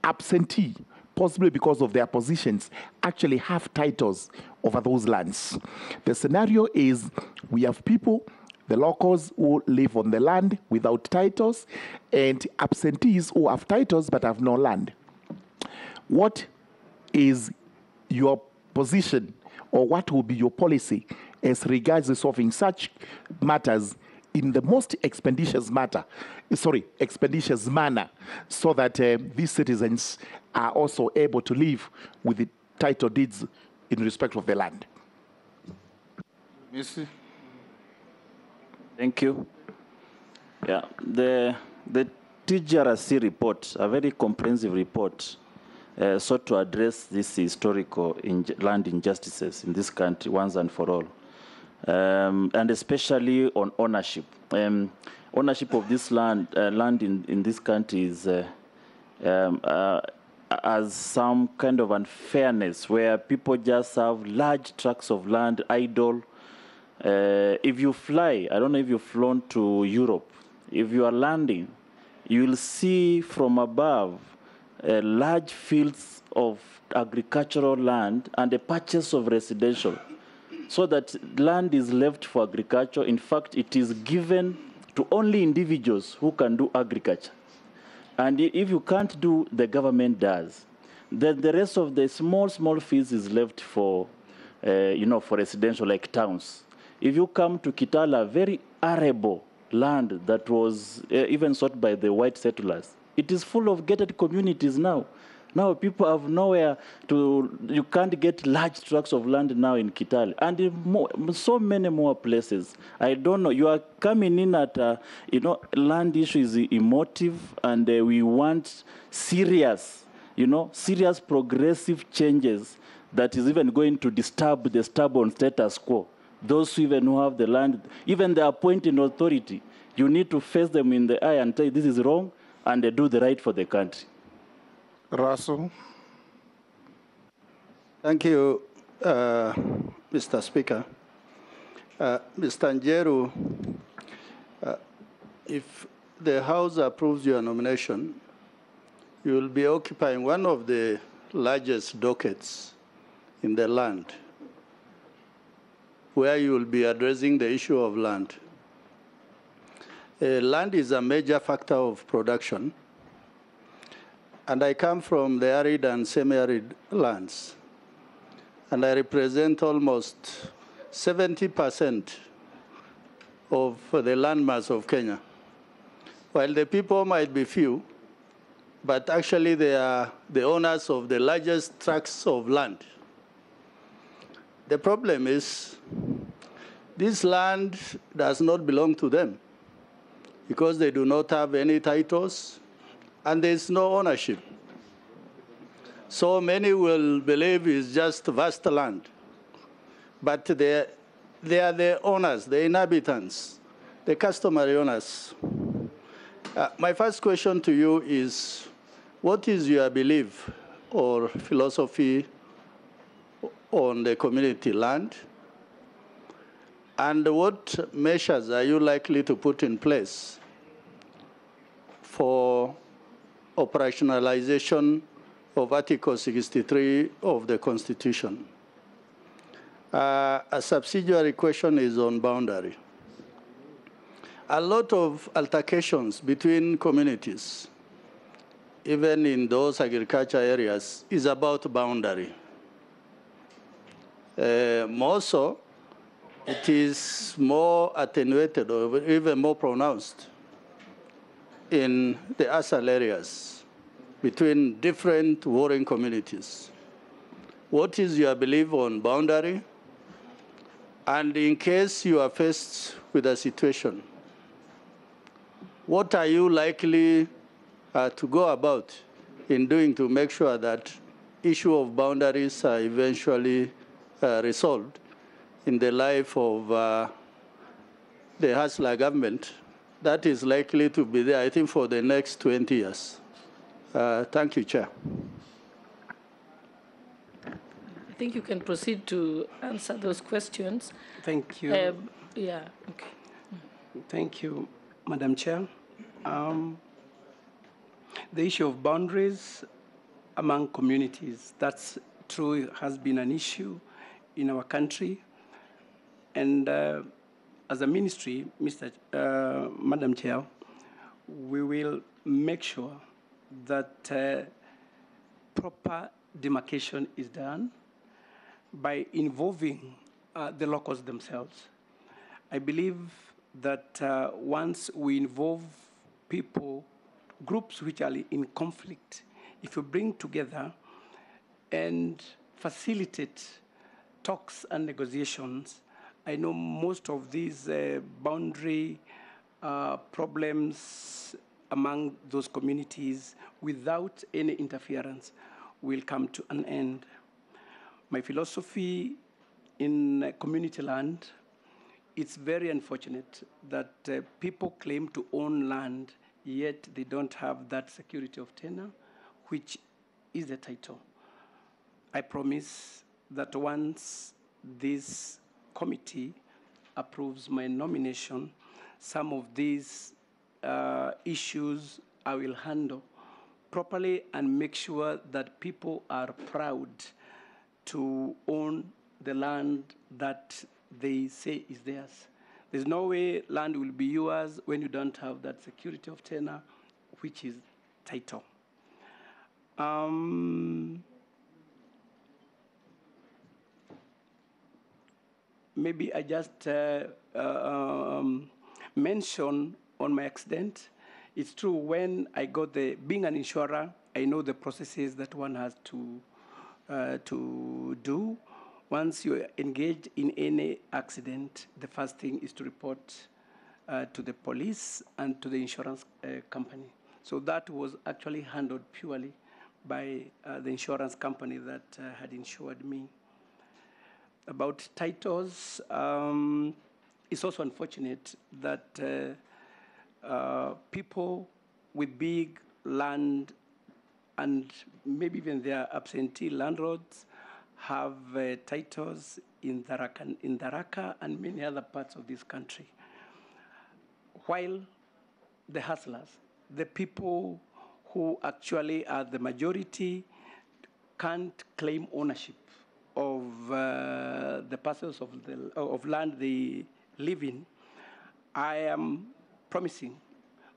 absentee, possibly because of their positions, actually have titles over those lands. The scenario is we have people, the locals who live on the land without titles, and absentees who have titles but have no land. What is your position, or what will be your policy as regards solving such matters in the most expeditious manner, so that these citizens are also able to live with the title deeds in respect of the land? Missy? Thank you. Yeah, the TGRC report, a very comprehensive report, sought to address these historical land injustices in this country once and for all. And especially on ownership. Ownership of this land in this country is as some kind of unfairness where people just have large tracts of land idle. If you fly, I don't know if you've flown to Europe, if you are landing, you will see from above large fields of agricultural land and a patches of residential. So that land is left for agriculture. In fact, it is given to only individuals who can do agriculture. And if you can't do, the government does. Then the rest of the small fields is left for, for residential, like towns. If you come to Kitala, very arable land that was even sought by the white settlers, it is full of gated communities now. Now people have nowhere to, you can't get large tracts of land now in Kitale. And in so many more places. I don't know, you are coming in at, land issue is emotive, and we want serious, serious progressive changes that is even going to disturb the stubborn status quo. Those who have the land, even the appointing authority, you need to face them in the eye and say this is wrong, and they do the right for the country. Russell. Thank you, Mr. Speaker. Mr. Njeru, if the House approves your nomination, you will be occupying one of the largest dockets in the land, where you will be addressing the issue of land. Land is a major factor of production. And I come from the arid and semi-arid lands. And I represent almost 70% of the landmass of Kenya. While the people might be few, but actually they are the owners of the largest tracts of land. The problem is this land does not belong to them because they do not have any titles, and there's no ownership. So many will believe it's just vast land. But they are the owners, the inhabitants, the customary owners. My first question to you is, what is your belief or philosophy on the community land? And what measures are you likely to put in place for operationalization of Article 63 of the Constitution? A subsidiary question is on boundary. A lot of altercations between communities even in those agriculture areas, is about boundary. More so, it is more attenuated or even more pronounced in the ASAL areas between different warring communities. What is your belief on boundary? And in case you are faced with a situation, what are you likely to go about in doing to make sure that issue of boundaries are eventually resolved in the life of the Hasla government that is likely to be there, I think, for the next 20 years? Thank you, Chair. I think you can proceed to answer those questions. Thank you. Yeah, okay. Thank you, Madam Chair. The issue of boundaries among communities, that's true, has been an issue in our country. And as a ministry, Madam Chair, we will make sure that proper demarcation is done by involving the locals themselves. I believe that once we involve people, groups which are in conflict, if you bring together and facilitate talks and negotiations, I know most of these boundary problems among those communities without any interference will come to an end. My philosophy in community land, it's very unfortunate that people claim to own land, yet they don't have that security of tenure, which is the title. I promise that once this committee approves my nomination, some of these issues I will handle properly and make sure that people are proud to own the land that they say is theirs. There's no way land will be yours when you don't have that security of tenure, which is title. Maybe I just mention on my accident. It's true, when I got being an insurer, I know the processes that one has to do. Once you're engaged in any accident, the first thing is to report to the police and to the insurance company. So that was actually handled purely by the insurance company that had insured me. About titles, it's also unfortunate that people with big land and maybe even their absentee landlords have titles in Tharaka and many other parts of this country. While the hustlers, the people who actually are the majority, can't claim ownership of the parcels of land they live in, I am promising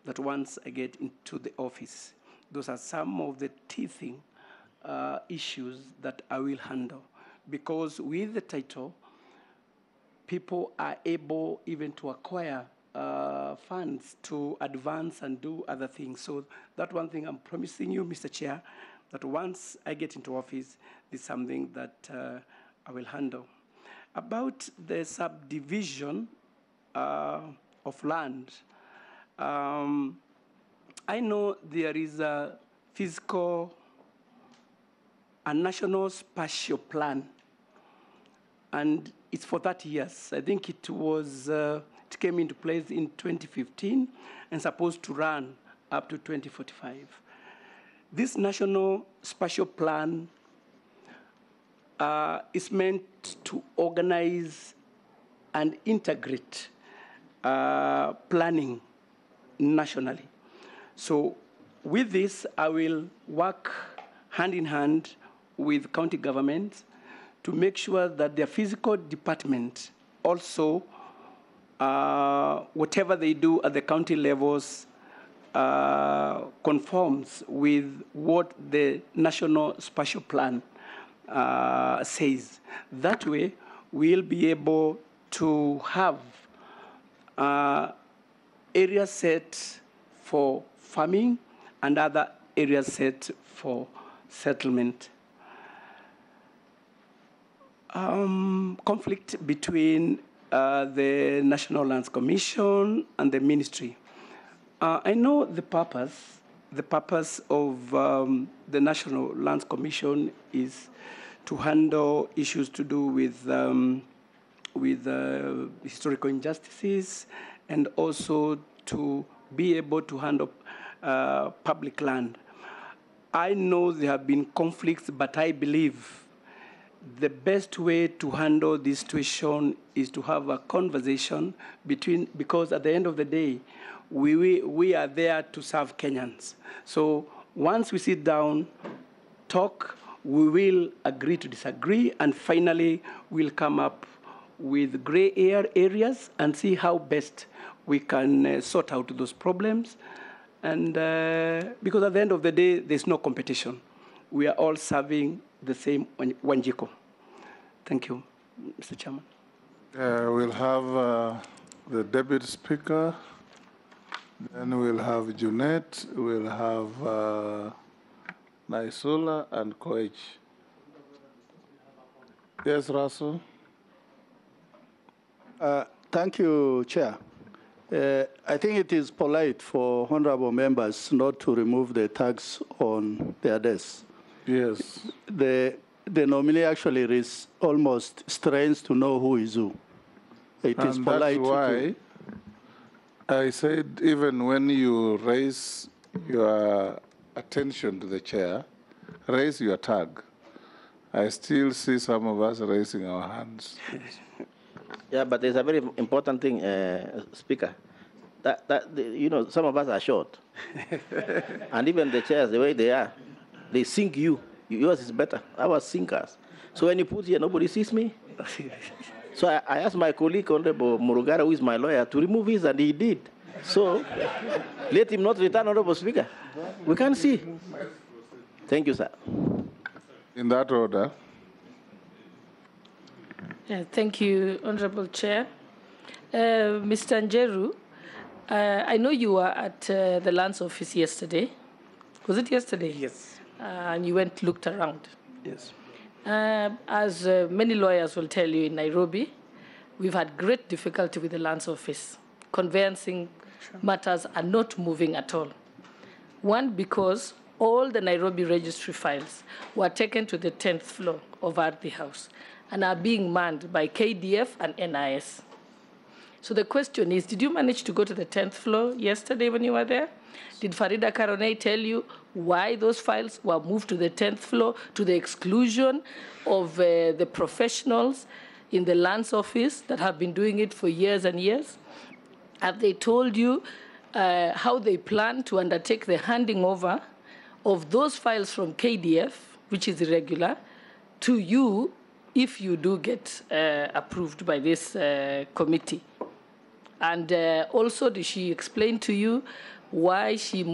that once I get into the office, those are some of the teething issues that I will handle. Because with the title, people are able even to acquire funds to advance and do other things. So that one thing I'm promising you, Mr. Chair, that once I get into office, is something that I will handle. About the subdivision of land, I know there is a national spatial plan, and it's for 30 years. I think it came into place in 2015 and supposed to run up to 2045. This national spatial plan is meant to organize and integrate planning nationally. So with this, I will work hand in hand with county governments to make sure that their physical department also, whatever they do at the county levels, conforms with what the National Spatial Plan says. That way, we'll be able to have areas set for farming and other areas set for settlement. Conflict between the National Lands Commission and the ministry. I know the purpose. The purpose of the National Lands Commission is to handle issues to do with historical injustices, and also to be able to handle public land. I know there have been conflicts, but I believe the best way to handle this situation is to have a conversation because at the end of the day, we are there to serve Kenyans. So once we sit down, talk, we will agree to disagree, and finally we'll come up with gray areas and see how best we can sort out those problems. And because at the end of the day, there's no competition. We are all serving the same Wanjiko. Thank you, Mr. Chairman. We'll have the Deputy Speaker, then we'll have Junet, we'll have Naisula and Koech. Yes, Russell. Thank you, Chair. I think it is polite for honorable members not to remove the tags on their desks. Yes. The nominee actually is almost strange to know who is who. It is polite. That's why I said even when you raise your attention to the chair, raise your tag. I still see some of us raising our hands. Yeah, but there's a very important thing, Speaker. You know, some of us are short. And even the chairs, the way they are, they sink you. Yours is better. Our sinkers. So when you put here, nobody sees me. So I asked my colleague, Honorable Murugara, who is my lawyer, to remove his, and he did. So let him not return, Honorable Speaker. We can't see. Thank you, sir. In that order. Thank you, Honorable Chair. Mr. Njeru, I know you were at the Lands Office yesterday. Was it yesterday? Yes. And you went, looked around. Yes. As many lawyers will tell you in Nairobi, we've had great difficulty with the Lands Office. Conveyancing matters are not moving at all. One, because all the Nairobi registry files were taken to the 10th floor of Ardhi House and are being manned by KDF and NIS. So the question is, did you manage to go to the 10th floor yesterday when you were there? Did Farida Karonei tell you why those files were moved to the 10th floor to the exclusion of the professionals in the Lands Office that have been doing it for years and years? Have they told you how they plan to undertake the handing over of those files from KDF, which is irregular, to you if you do get approved by this committee? And also, did she explain to you why she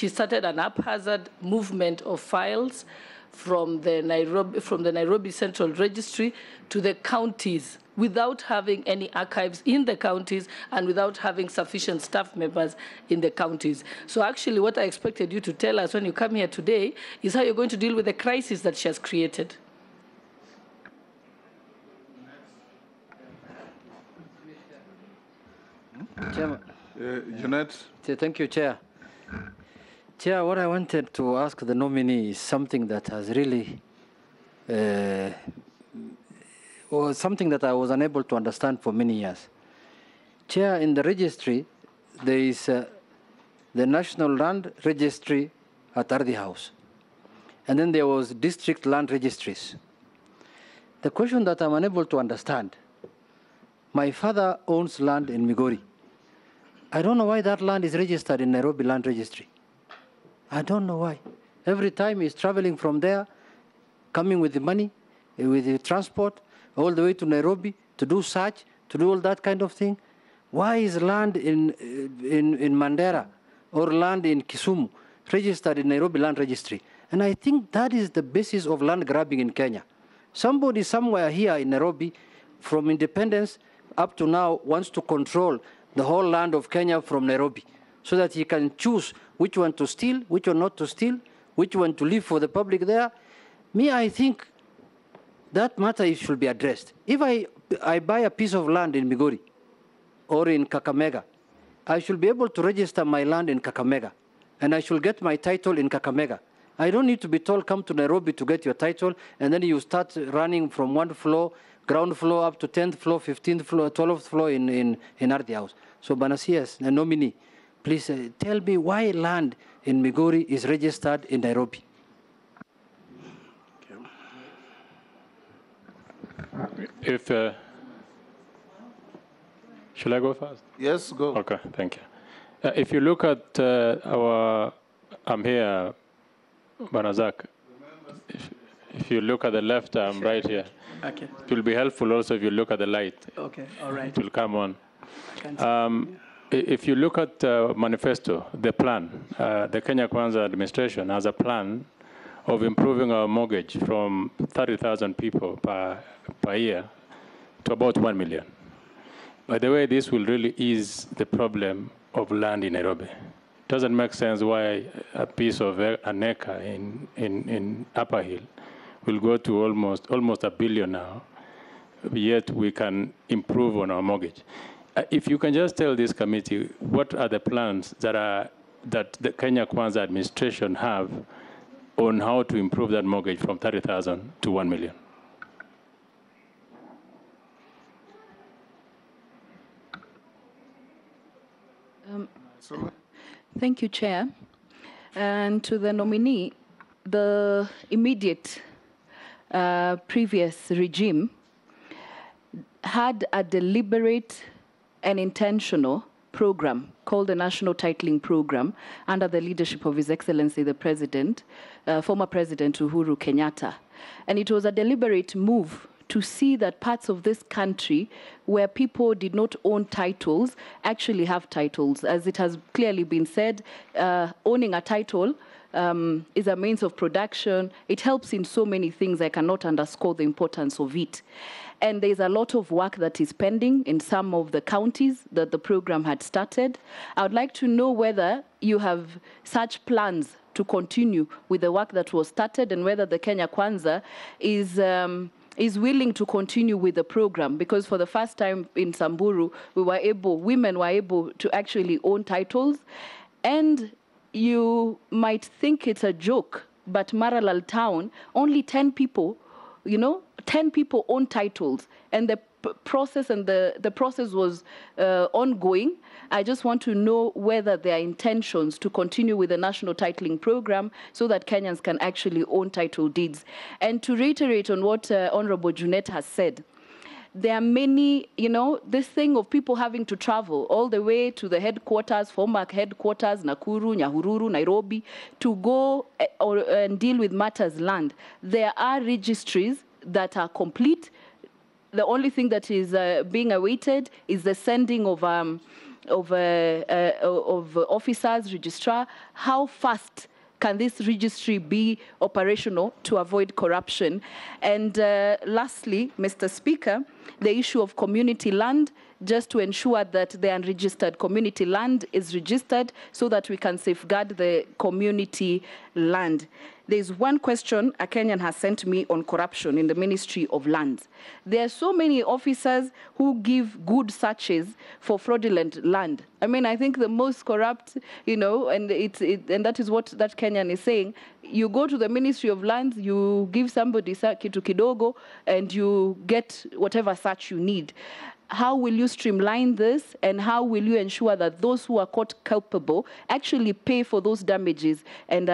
started an haphazard movement of files from the Nairobi Central Registry to the counties without having any archives in the counties and without having sufficient staff members in the counties? So actually what I expected you to tell us when you come here today is how you're going to deal with the crisis that she has created. Chairman. Jeanette. Thank you, Chair. Chair, what I wanted to ask the nominee is something that has really, was something that I was unable to understand for many years. Chair, in the registry, there is the National Land Registry at Ardhi House. And then there was district land registries. The question that I'm unable to understand, my father owns land in Migori. I don't know why that land is registered in Nairobi Land Registry. I don't know why. Every time he's traveling from there, coming with the money, with the transport, all the way to Nairobi to do search, to do all that kind of thing. Why is land in Mandera or land in Kisumu registered in Nairobi Land Registry. And I think that is the basis of land grabbing in Kenya. Somebody somewhere here in Nairobi, from independence up to now, wants to control the whole land of Kenya from Nairobi, so that he can choose which one to steal, which one not to steal, which one to leave for the public there. Me, I think that matter should be addressed. If I buy a piece of land in Migori or in Kakamega, I should be able to register my land in Kakamega, and I should get my title in Kakamega. I don't need to be told, come to Nairobi to get your title, and then you start running from one floor, ground floor, up to 10th floor, 15th floor, 12th floor in Ardhi House. So Banasias, the nominee, please tell me why land in Migori is registered in Nairobi. If shall I go first? Yes, go. Okay, thank you. If you look at I'm here, Banazak. If you look at the left, I'm right here. Okay. It will be helpful also if you look at the light. Okay, all right. It will come on. If you look at manifesto, the plan, the Kenya Kwanza administration has a plan of improving our mortgage from 30,000 people per year to about 1 million. By the way, this will really ease the problem of land in Nairobi. It doesn't make sense why a piece of an acre in Upper Hill will go to almost $1 billion now, yet we can improve on our mortgage. If you can just tell this committee, what are the plans that the Kenya Kwanza administration have on how to improve that mortgage from 30,000 to 1 million? Thank you, Chair. And to the nominee, the immediate previous regime had a deliberate and intentional program called the National Titling Program under the leadership of His Excellency the President, former President Uhuru Kenyatta. And it was a deliberate move to see that parts of this country where people did not own titles actually have titles. As it has clearly been said, owning a title is a means of production. It helps in so many things. I cannot underscore the importance of it. And there's a lot of work that is pending in some of the counties that the program had started. I would like to know whether you have such plans to continue with the work that was started, and whether the Kenya Kwanza is willing to continue with the program, because for the first time in Samburu, women were able to actually own titles. And you might think it's a joke, but Maralal town, only 10 people, 10 people own titles, and the process was ongoing. I just want to know whether there are intentions to continue with the national titling program so that Kenyans can actually own title deeds. And to reiterate on what Honorable Junet has said, there are many, this thing of people having to travel all the way to the headquarters, former headquarters, Nakuru, Nyahururu, Nairobi, to go and deal with matters land. There are registries that are complete. The only thing that is being awaited is the sending of officers, registrar. How fast can this registry be operational to avoid corruption? And lastly, Mr. Speaker, the issue of community land, just to ensure that the unregistered community land is registered so that we can safeguard the community land. There's one question a Kenyan has sent me on corruption in the Ministry of Lands. There are so many officers who give good searches for fraudulent land. I mean, I think the most corrupt, and that is what that Kenyan is saying. You go to the Ministry of Lands, you give somebody kitu kidogo, and you get whatever search you need. How will you streamline this, and how will you ensure that those who are caught culpable actually pay for those damages and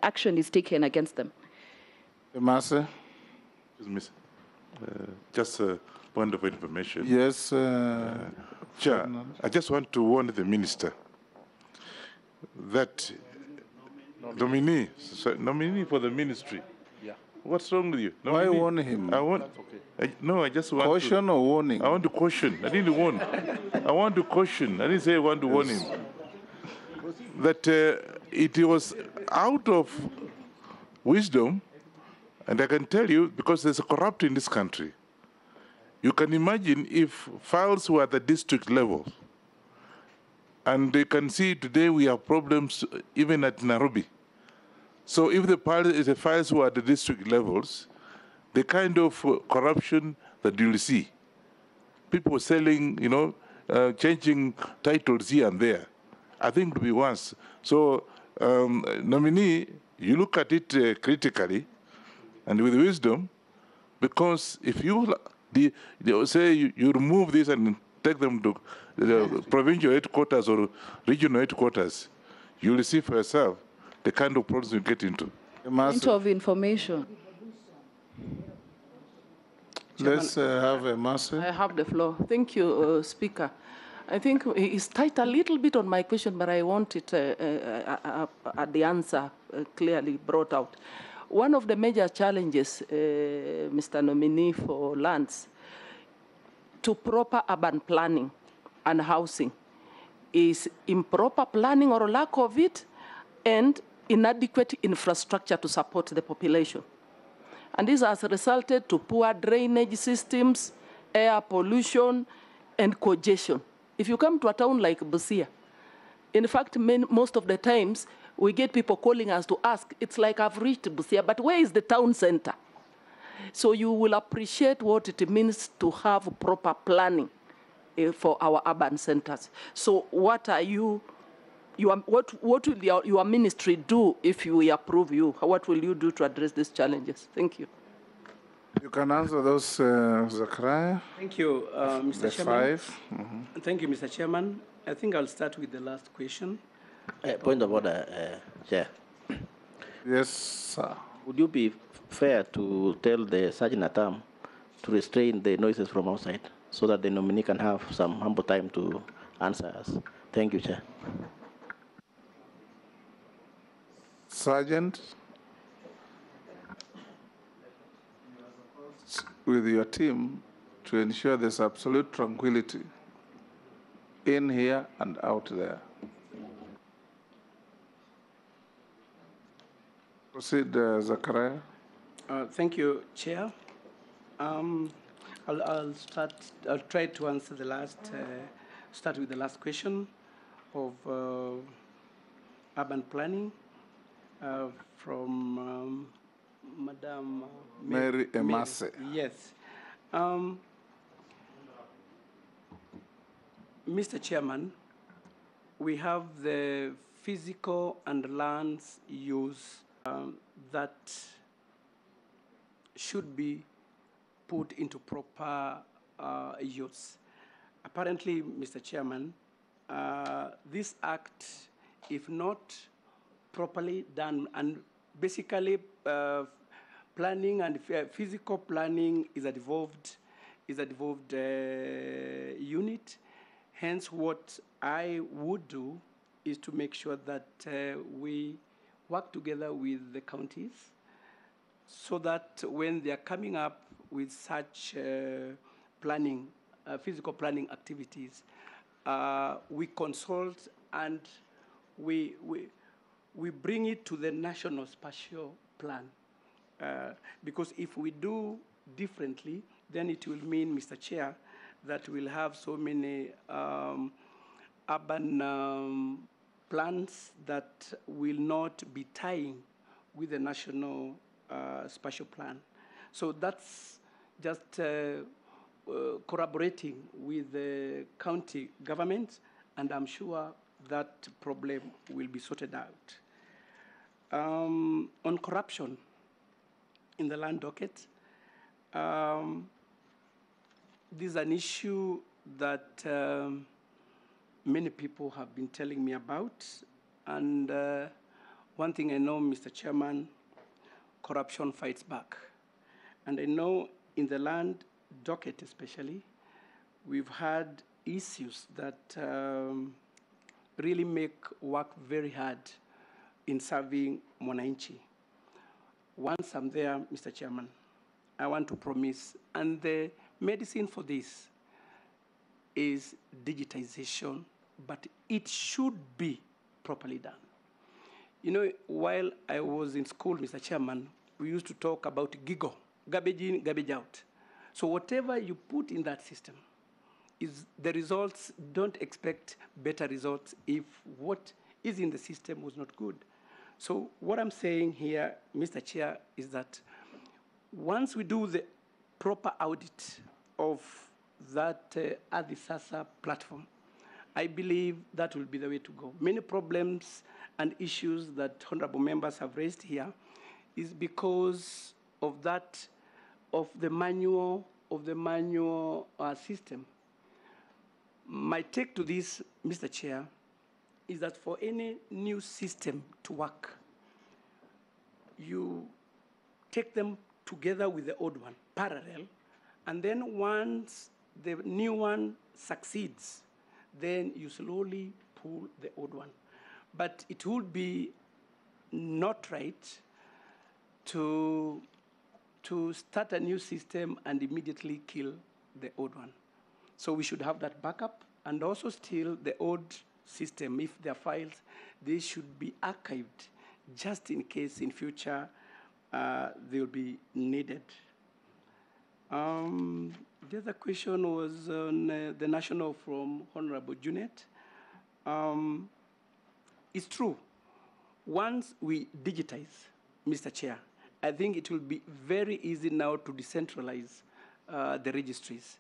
action is taken against them? Master? Just a point of information. Yes. Chair, I just want to warn the minister that nominee for the ministry. Yeah. What's wrong with you? Why warn him? I just want caution or warning? I want to caution. I didn't warn. I want to caution. I didn't say I want to warn him. that it was out of wisdom, and I can tell you, because there's a corrupt in this country. You can imagine if files were at the district level, and you can see today we have problems even at Nairobi. So if the files were at the district levels, the kind of corruption that you'll see, people selling, changing titles here and there, I think it will be worse. So nominee, you look at it critically and with wisdom, because if you say you remove this and take them to the provincial headquarters or regional headquarters, you will see for yourself the kind of problems you get into. Point of information. Let's have a master. I have the floor. Thank you, Speaker. I think it's tight a little bit on my question, but I want it the answer clearly brought out. One of the major challenges, Mr. Nominee, for lands to proper urban planning and housing is improper planning or lack of it, and inadequate infrastructure to support the population. And this has resulted to poor drainage systems, air pollution, and congestion. If you come to a town like Busia, in fact, most of the times, we get people calling us to ask, it's like I've reached Busia, but where is the town center? So you will appreciate what it means to have proper planning for our urban centers. So what are what will your ministry do if we approve you? What will you do to address these challenges? Thank you. You can answer those, Zachariah. Thank you, Mr. The Chairman. 5. Mm-hmm. Thank you, Mr. Chairman. I think I'll start with the last question. Point of order, Chair. Yes, sir. Would you be fair to tell the Sergeant at Arms to restrain the noises from outside so that the nominee can have some ample time to answer us? Thank you, Chair. Sergeant, with your team to ensure there's absolute tranquility in here and out there. Proceed, Zachariah. Thank you, Chair. I'll try to answer the last, start with the last question of urban planning from Madam Mary Emase. Yes. Mr. Chairman, we have the physical and lands use that should be put into proper use. Apparently, Mr. Chairman, this act, if not properly done, and basically planning and physical planning is a devolved unit. Hence, what I would do is to make sure that we work together with the counties so that when they are coming up with such planning, physical planning activities, we consult and we bring it to the national spatial plan. Because if we do differently, then it will mean, Mr. Chair, that we'll have so many urban plans that will not be tying with the national spatial plan. So that's just corroborating with the county government, and I'm sure that problem will be sorted out. On corruption in the land docket, this is an issue that many people have been telling me about. And one thing I know, Mr. Chairman, corruption fights back. And I know in the land docket especially, we've had issues that really make work very hard in serving Mwananchi. Once I'm there, Mr. Chairman, I want to promise, and the medicine for this is digitization, but it should be properly done. You know, while I was in school, Mr. Chairman, we used to talk about GIGO, garbage in, garbage out. So whatever you put in that system, is the results, don't expect better results if what is in the system was not good. So what I'm saying here, Mr. Chair, is that once we do the proper audit of that Adisasa platform, I believe that will be the way to go. Many problems and issues that honorable members have raised here is because of that, of the manual system. My take to this, Mr. Chair, is that for any new system to work, you take them together with the old one, parallel, and then once the new one succeeds, then you slowly pull the old one. But it would be not right to start a new system and immediately kill the old one. So we should have that backup, and also still the old system, if there are files, they should be archived just in case in future they will be needed. The other question was on the national from Honorable Junet. It's true. Once we digitize, Mr. Chair, I think it will be very easy now to decentralize the registries,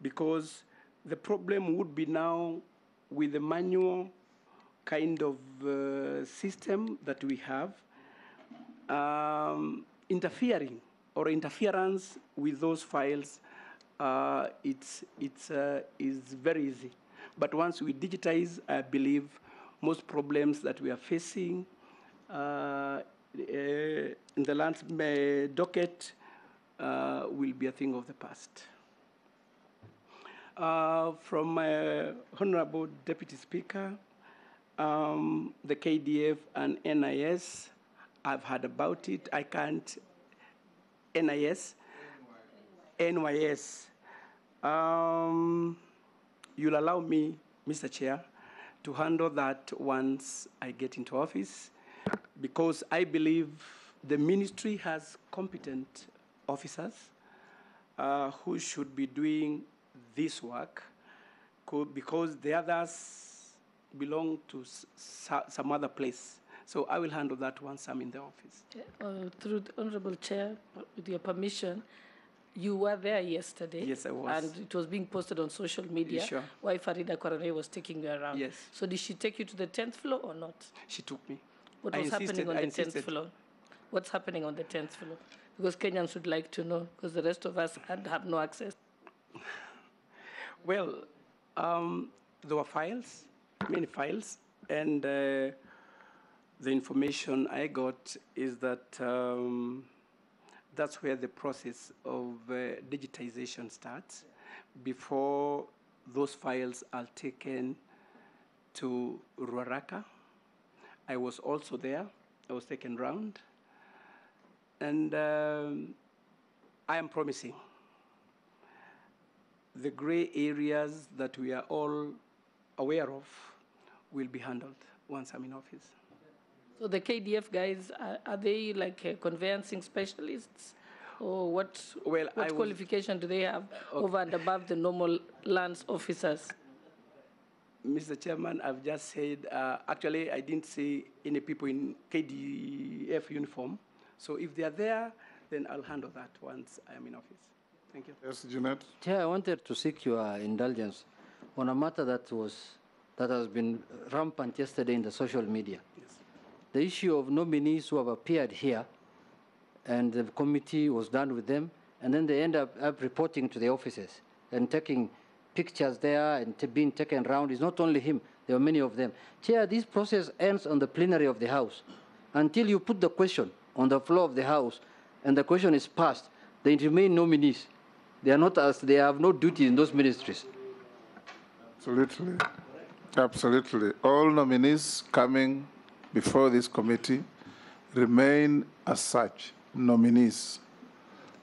because the problem would be now with the manual kind of system that we have, interference with those files, is very easy. But once we digitize, I believe most problems that we are facing in the land docket will be a thing of the past. From Honorable Deputy Speaker, the KDF and NIS, I've heard about it. I can't, NIS, NYS. You'll allow me, Mr. Chair, to handle that once I get into office, because I believe the ministry has competent officers who should be doing this work, because the others belong to some other place. So I will handle that once I'm in the office. Through the Honorable Chair, with your permission, you were there yesterday. Yes, I was. And it was being posted on social media. Sure. Why Farida Kwarare was taking you around. Yes. So did she take you to the 10th floor or not? She took me. What was happening on the 10th floor? What's happening on the 10th floor? Because Kenyans would like to know, because the rest of us have no access. Well, there were files, many files, and the information I got is that that's where the process of digitization starts. Before those files are taken to Ruaraka, I was also there. I was taken round. And I am promising the gray areas that we are all aware of will be handled once I'm in office. So the KDF guys, are they like conveyancing specialists? Or what qualification do they have over and above the normal lands officers? Mr. Chairman, I've just said, actually, I didn't see any people in KDF uniform. So if they are there, then I'll handle that once I am in office. Thank you. Yes, Jeanette. Chair, I wanted to seek your indulgence on a matter that has been rampant yesterday in the social media. Yes. The issue of nominees who have appeared here, and the committee was done with them, and then they end up reporting to the offices and taking pictures there and being taken around. It's not only him, there are many of them. Chair, this process ends on the plenary of the House. Until you put the question on the floor of the House and the question is passed, they remain nominees. They are not as, they have no duty in those ministries. Absolutely. Absolutely. All nominees coming before this committee remain as such nominees,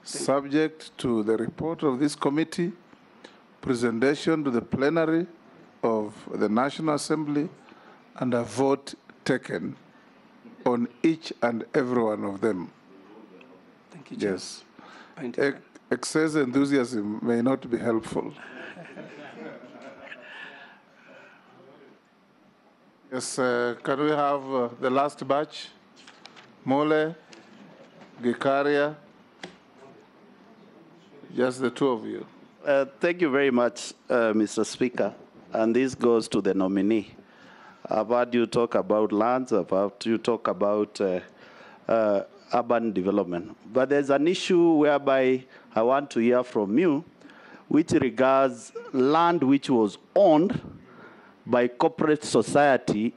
subject to the report of this committee, presentation to the plenary of the National Assembly, and a vote taken on each and every one of them. Thank you, Chair. Yes. Excess enthusiasm may not be helpful. Yes, can we have the last batch? Mole, Gikaria, just the two of you. Thank you very much, Mr. Speaker. And this goes to the nominee. I've heard you talk about lands, I've heard you talk about urban development. But there's an issue whereby I want to hear from you, which regards land which was owned by corporate society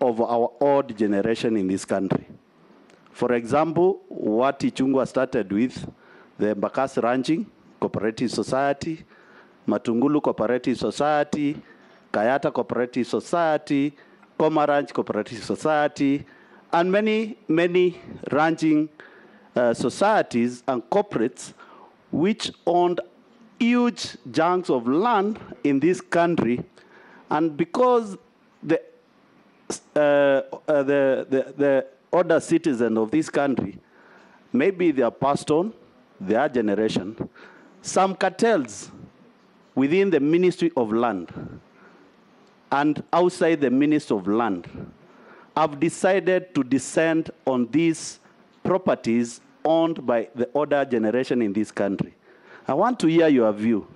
of our old generation in this country. For example, what Ichungwa started with, the Mbakasi Ranching Cooperative Society, Matungulu Cooperative Society, Kayata Cooperative Society, Koma Ranch Cooperative Society, and many, many ranching societies and corporates which owned huge chunks of land in this country. And because the other citizens of this country, maybe they are passed on, their generation, some cartels within the Ministry of Land and outside the Ministry of Land have decided to descend on these properties owned by the older generation in this country. I want to hear your view.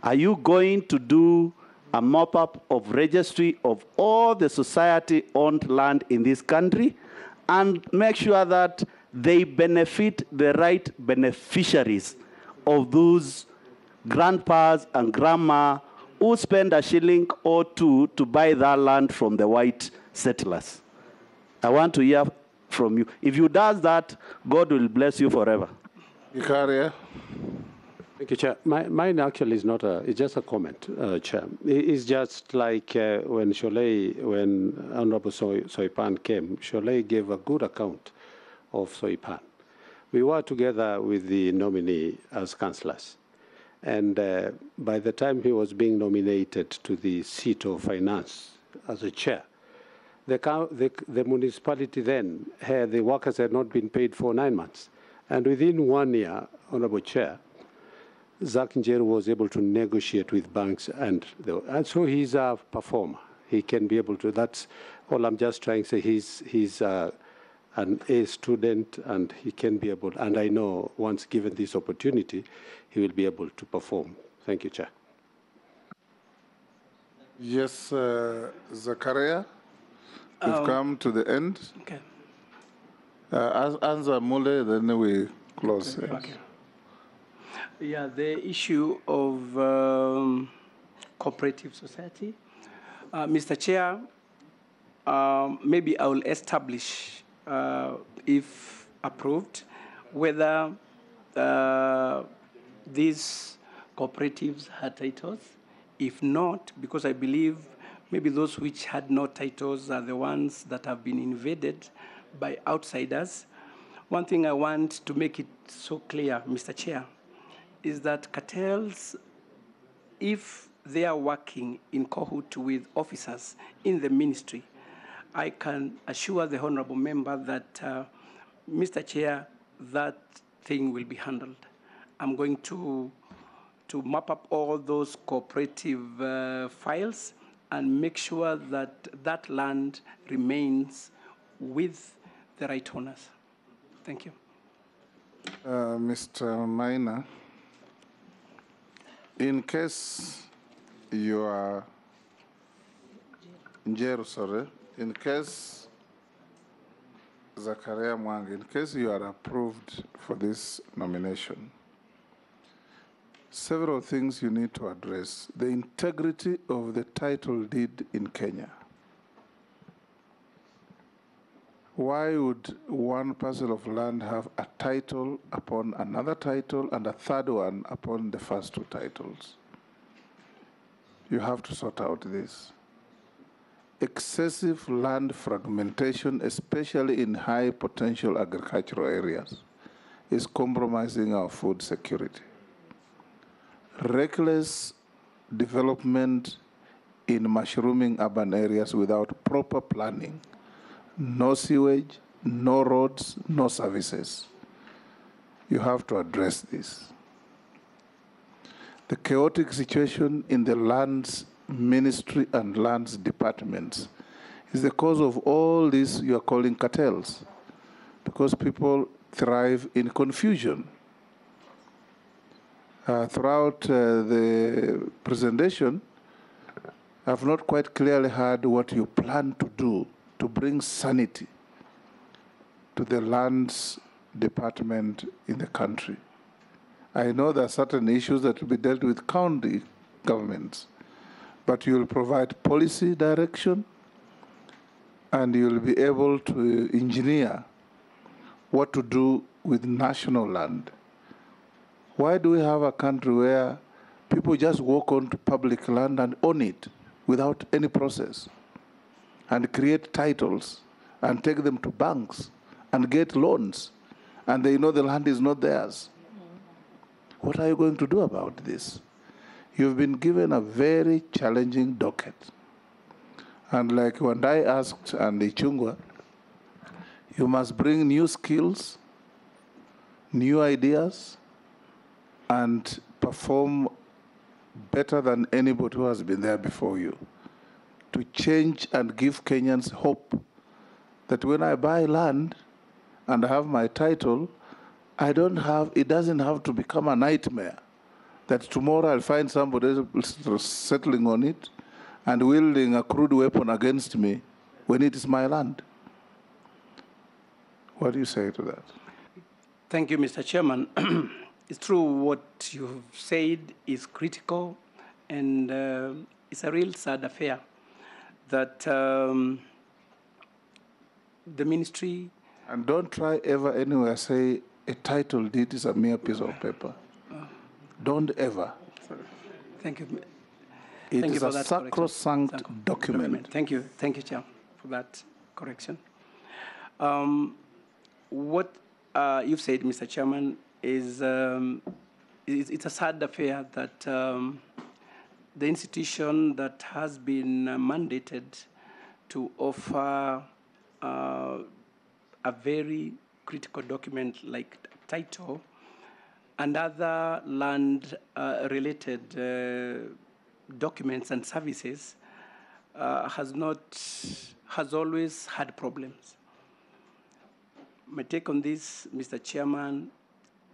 Are you going to do a mop-up of registry of all the society-owned land in this country and make sure that they benefit the right beneficiaries of those grandpas and grandma who spend a shilling or two to buy that land from the white settlers? I want to hear from you. If you do that, God will bless you forever. Ikaria. Thank you, Chair. Mine actually is not it's just a comment, Chair. It's just like when Honorable Soipan came, Sholei gave a good account of Soipan. We were together with the nominee as councillors. And by the time he was being nominated to the seat of finance as a chair, the municipality then, the workers had not been paid for 9 months. And within 1 year, Honorable Chair, Zach Njeru was able to negotiate with banks, and so he's a performer. He can be able to, that's all I'm just trying to say. He's an A student, and he can be able, and I know once given this opportunity, he will be able to perform. Thank you, Chair. Yes, Zachariah, we've come to the end. Okay. Answer Mule, then we close. Okay. Okay. Yeah, the issue of cooperative society. Mr. Chair, maybe I will establish, if approved, whether these cooperatives had titles. If not, because I believe maybe those which had no titles are the ones that have been invaded by outsiders. One thing I want to make it so clear, Mr. Chair, is that cartels, if they are working in cahoot with officers in the ministry, I can assure the honorable member that, Mr. Chair, that thing will be handled. I'm going to map up all those cooperative files and make sure that that land remains with the right owners. Thank you. Mr. Maina, in case you are Njeru, sorry, in case Zachariah Mwang, in case you are approved for this nomination, several things you need to address. The integrity of the title deed in Kenya. Why would one parcel of land have a title upon another title and a third one upon the first two titles? You have to sort out this. Excessive land fragmentation, especially in high potential agricultural areas, is compromising our food security. Reckless development in mushrooming urban areas without proper planning no sewage, no roads, no services. You have to address this. The chaotic situation in the lands ministry and lands departments is the cause of all this you are calling cartels, because people thrive in confusion. Throughout the presentation, I've not quite clearly heard what you plan to do to bring sanity to the lands department in the country. I know there are certain issues that will be dealt with county governments, but you'll provide policy direction and you'll be able to engineer what to do with national land. Why do we have a country where people just walk onto public land and own it without any process and create titles and take them to banks and get loans and they know the land is not theirs? What are you going to do about this? You've been given a very challenging docket. And like when I asked Andy Chungwa, you must bring new skills, new ideas, and perform better than anybody who has been there before you to change and give Kenyans hope that when I buy land and I have my title, it doesn't have to become a nightmare that tomorrow I'll find somebody else settling on it and wielding a crude weapon against me when it is my land. What do you say to that? Thank you, Mr. Chairman. It's true what you've said is critical, and it's a real sad affair that the ministry... And don't try ever anywhere say a title deed is a mere piece of paper. Don't ever. Thank you. It Thank is you for a that sacrosanct document. Thank you, Chair, for that correction. What you've said, Mr. Chairman, is it's a sad affair that the institution that has been mandated to offer a very critical document like title and other land-related documents and services has always had problems. My take on this, Mr. Chairman,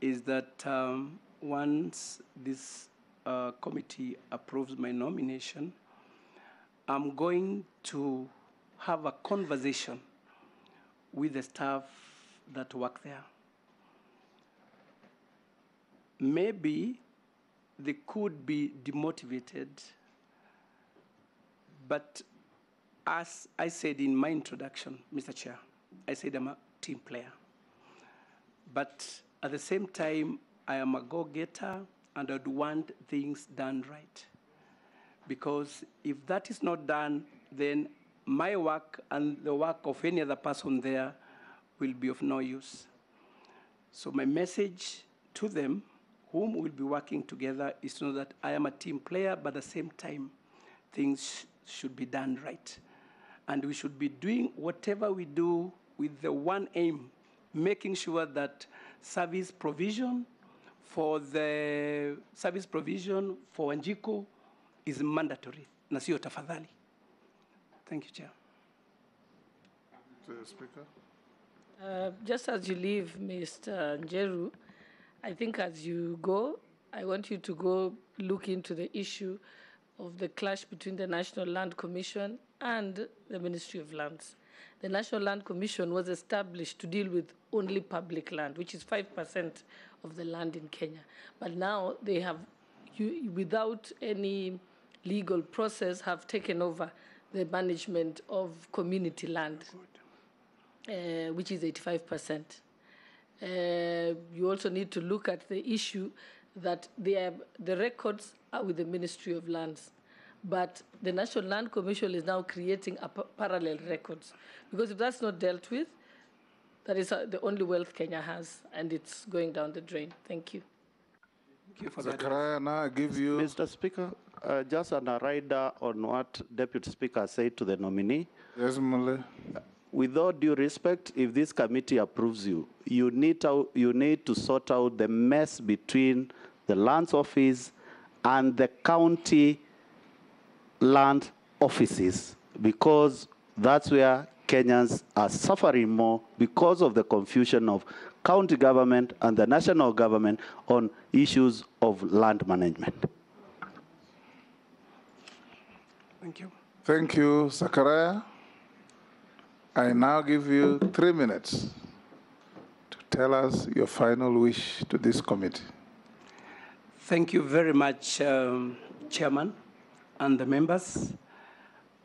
is that once this committee approves my nomination, I'm going to have a conversation with the staff that work there. Maybe they could be demotivated, but as I said in my introduction, Mr. Chair, I said I'm a team player. But at the same time, I am a go-getter and I'd want things done right. Because if that is not done, then my work and the work of any other person there will be of no use. So my message to them, whom we'll be working together, is to know that I am a team player, but at the same time, things should be done right. And we should be doing whatever we do with the one aim, making sure that service provision for Wanjiku is mandatory, na sio tafadhali. Thank you, Chair. Speaker. Just as you leave, Mr. Njeru, I think as you go, I want you to go look into the issue of the clash between the National Land Commission and the Ministry of Lands. The National Land Commission was established to deal with only public land, which is 5% of the land in Kenya. But now they have, without any legal process, have taken over the management of community land, which is 85%. You also need to look at the issue that the records are with the Ministry of Lands, but the National Land Commission is now creating parallel records, because if that's not dealt with, that is the only wealth Kenya has, and it's going down the drain. Thank you. Thank you for Zachariah, now I give you... Mr. Speaker, just on a rider on what Deputy Speaker said to the nominee. Yes, Mule. with all due respect, if this committee approves you, you need to sort out the mess between the lands office and the county land offices, because that's where Kenyans are suffering more because of the confusion of county government and the national government on issues of land management. Thank you. Thank you, Zachariah. I now give you 3 minutes to tell us your final wish to this committee. Thank you very much, Chairman and the members.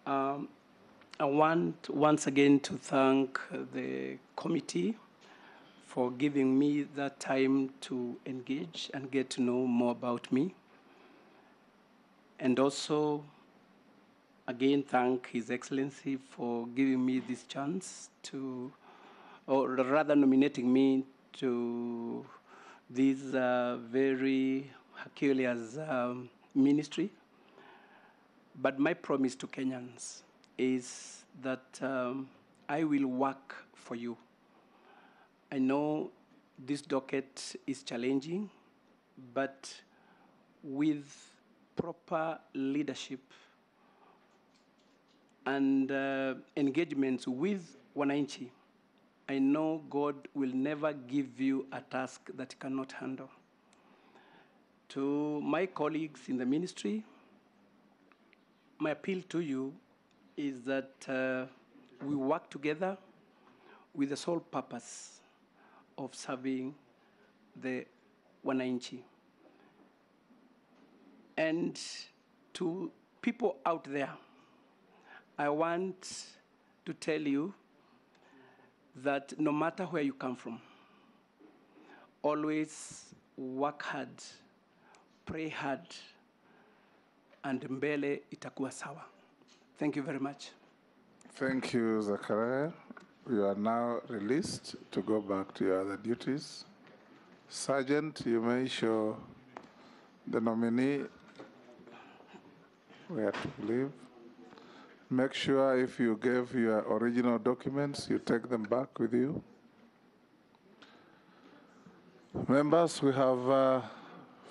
I want once again to thank the committee for giving me that time to engage and get to know more about me. And also, again, thank His Excellency for giving me this chance to, or rather nominating me to this very Herculean ministry. But my promise to Kenyans is that I will work for you. I know this docket is challenging, but with proper leadership and engagements with wananchi, I know God will never give you a task that you cannot handle. To my colleagues in the ministry, my appeal to you is that we work together with the sole purpose of serving the wananchi. And to people out there, I want to tell you that no matter where you come from, always work hard, pray hard, and mbele itakuwa sawa. Thank you very much. Thank you, Zachariah. You are now released to go back to your other duties. Sergeant, you may show the nominee where to leave. Make sure if you gave your original documents, you take them back with you. Members, we have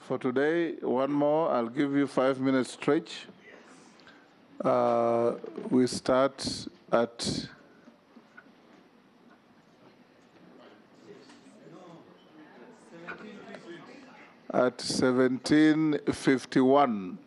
for today one more. I'll give you 5 minutes stretch. We start at at 17:51.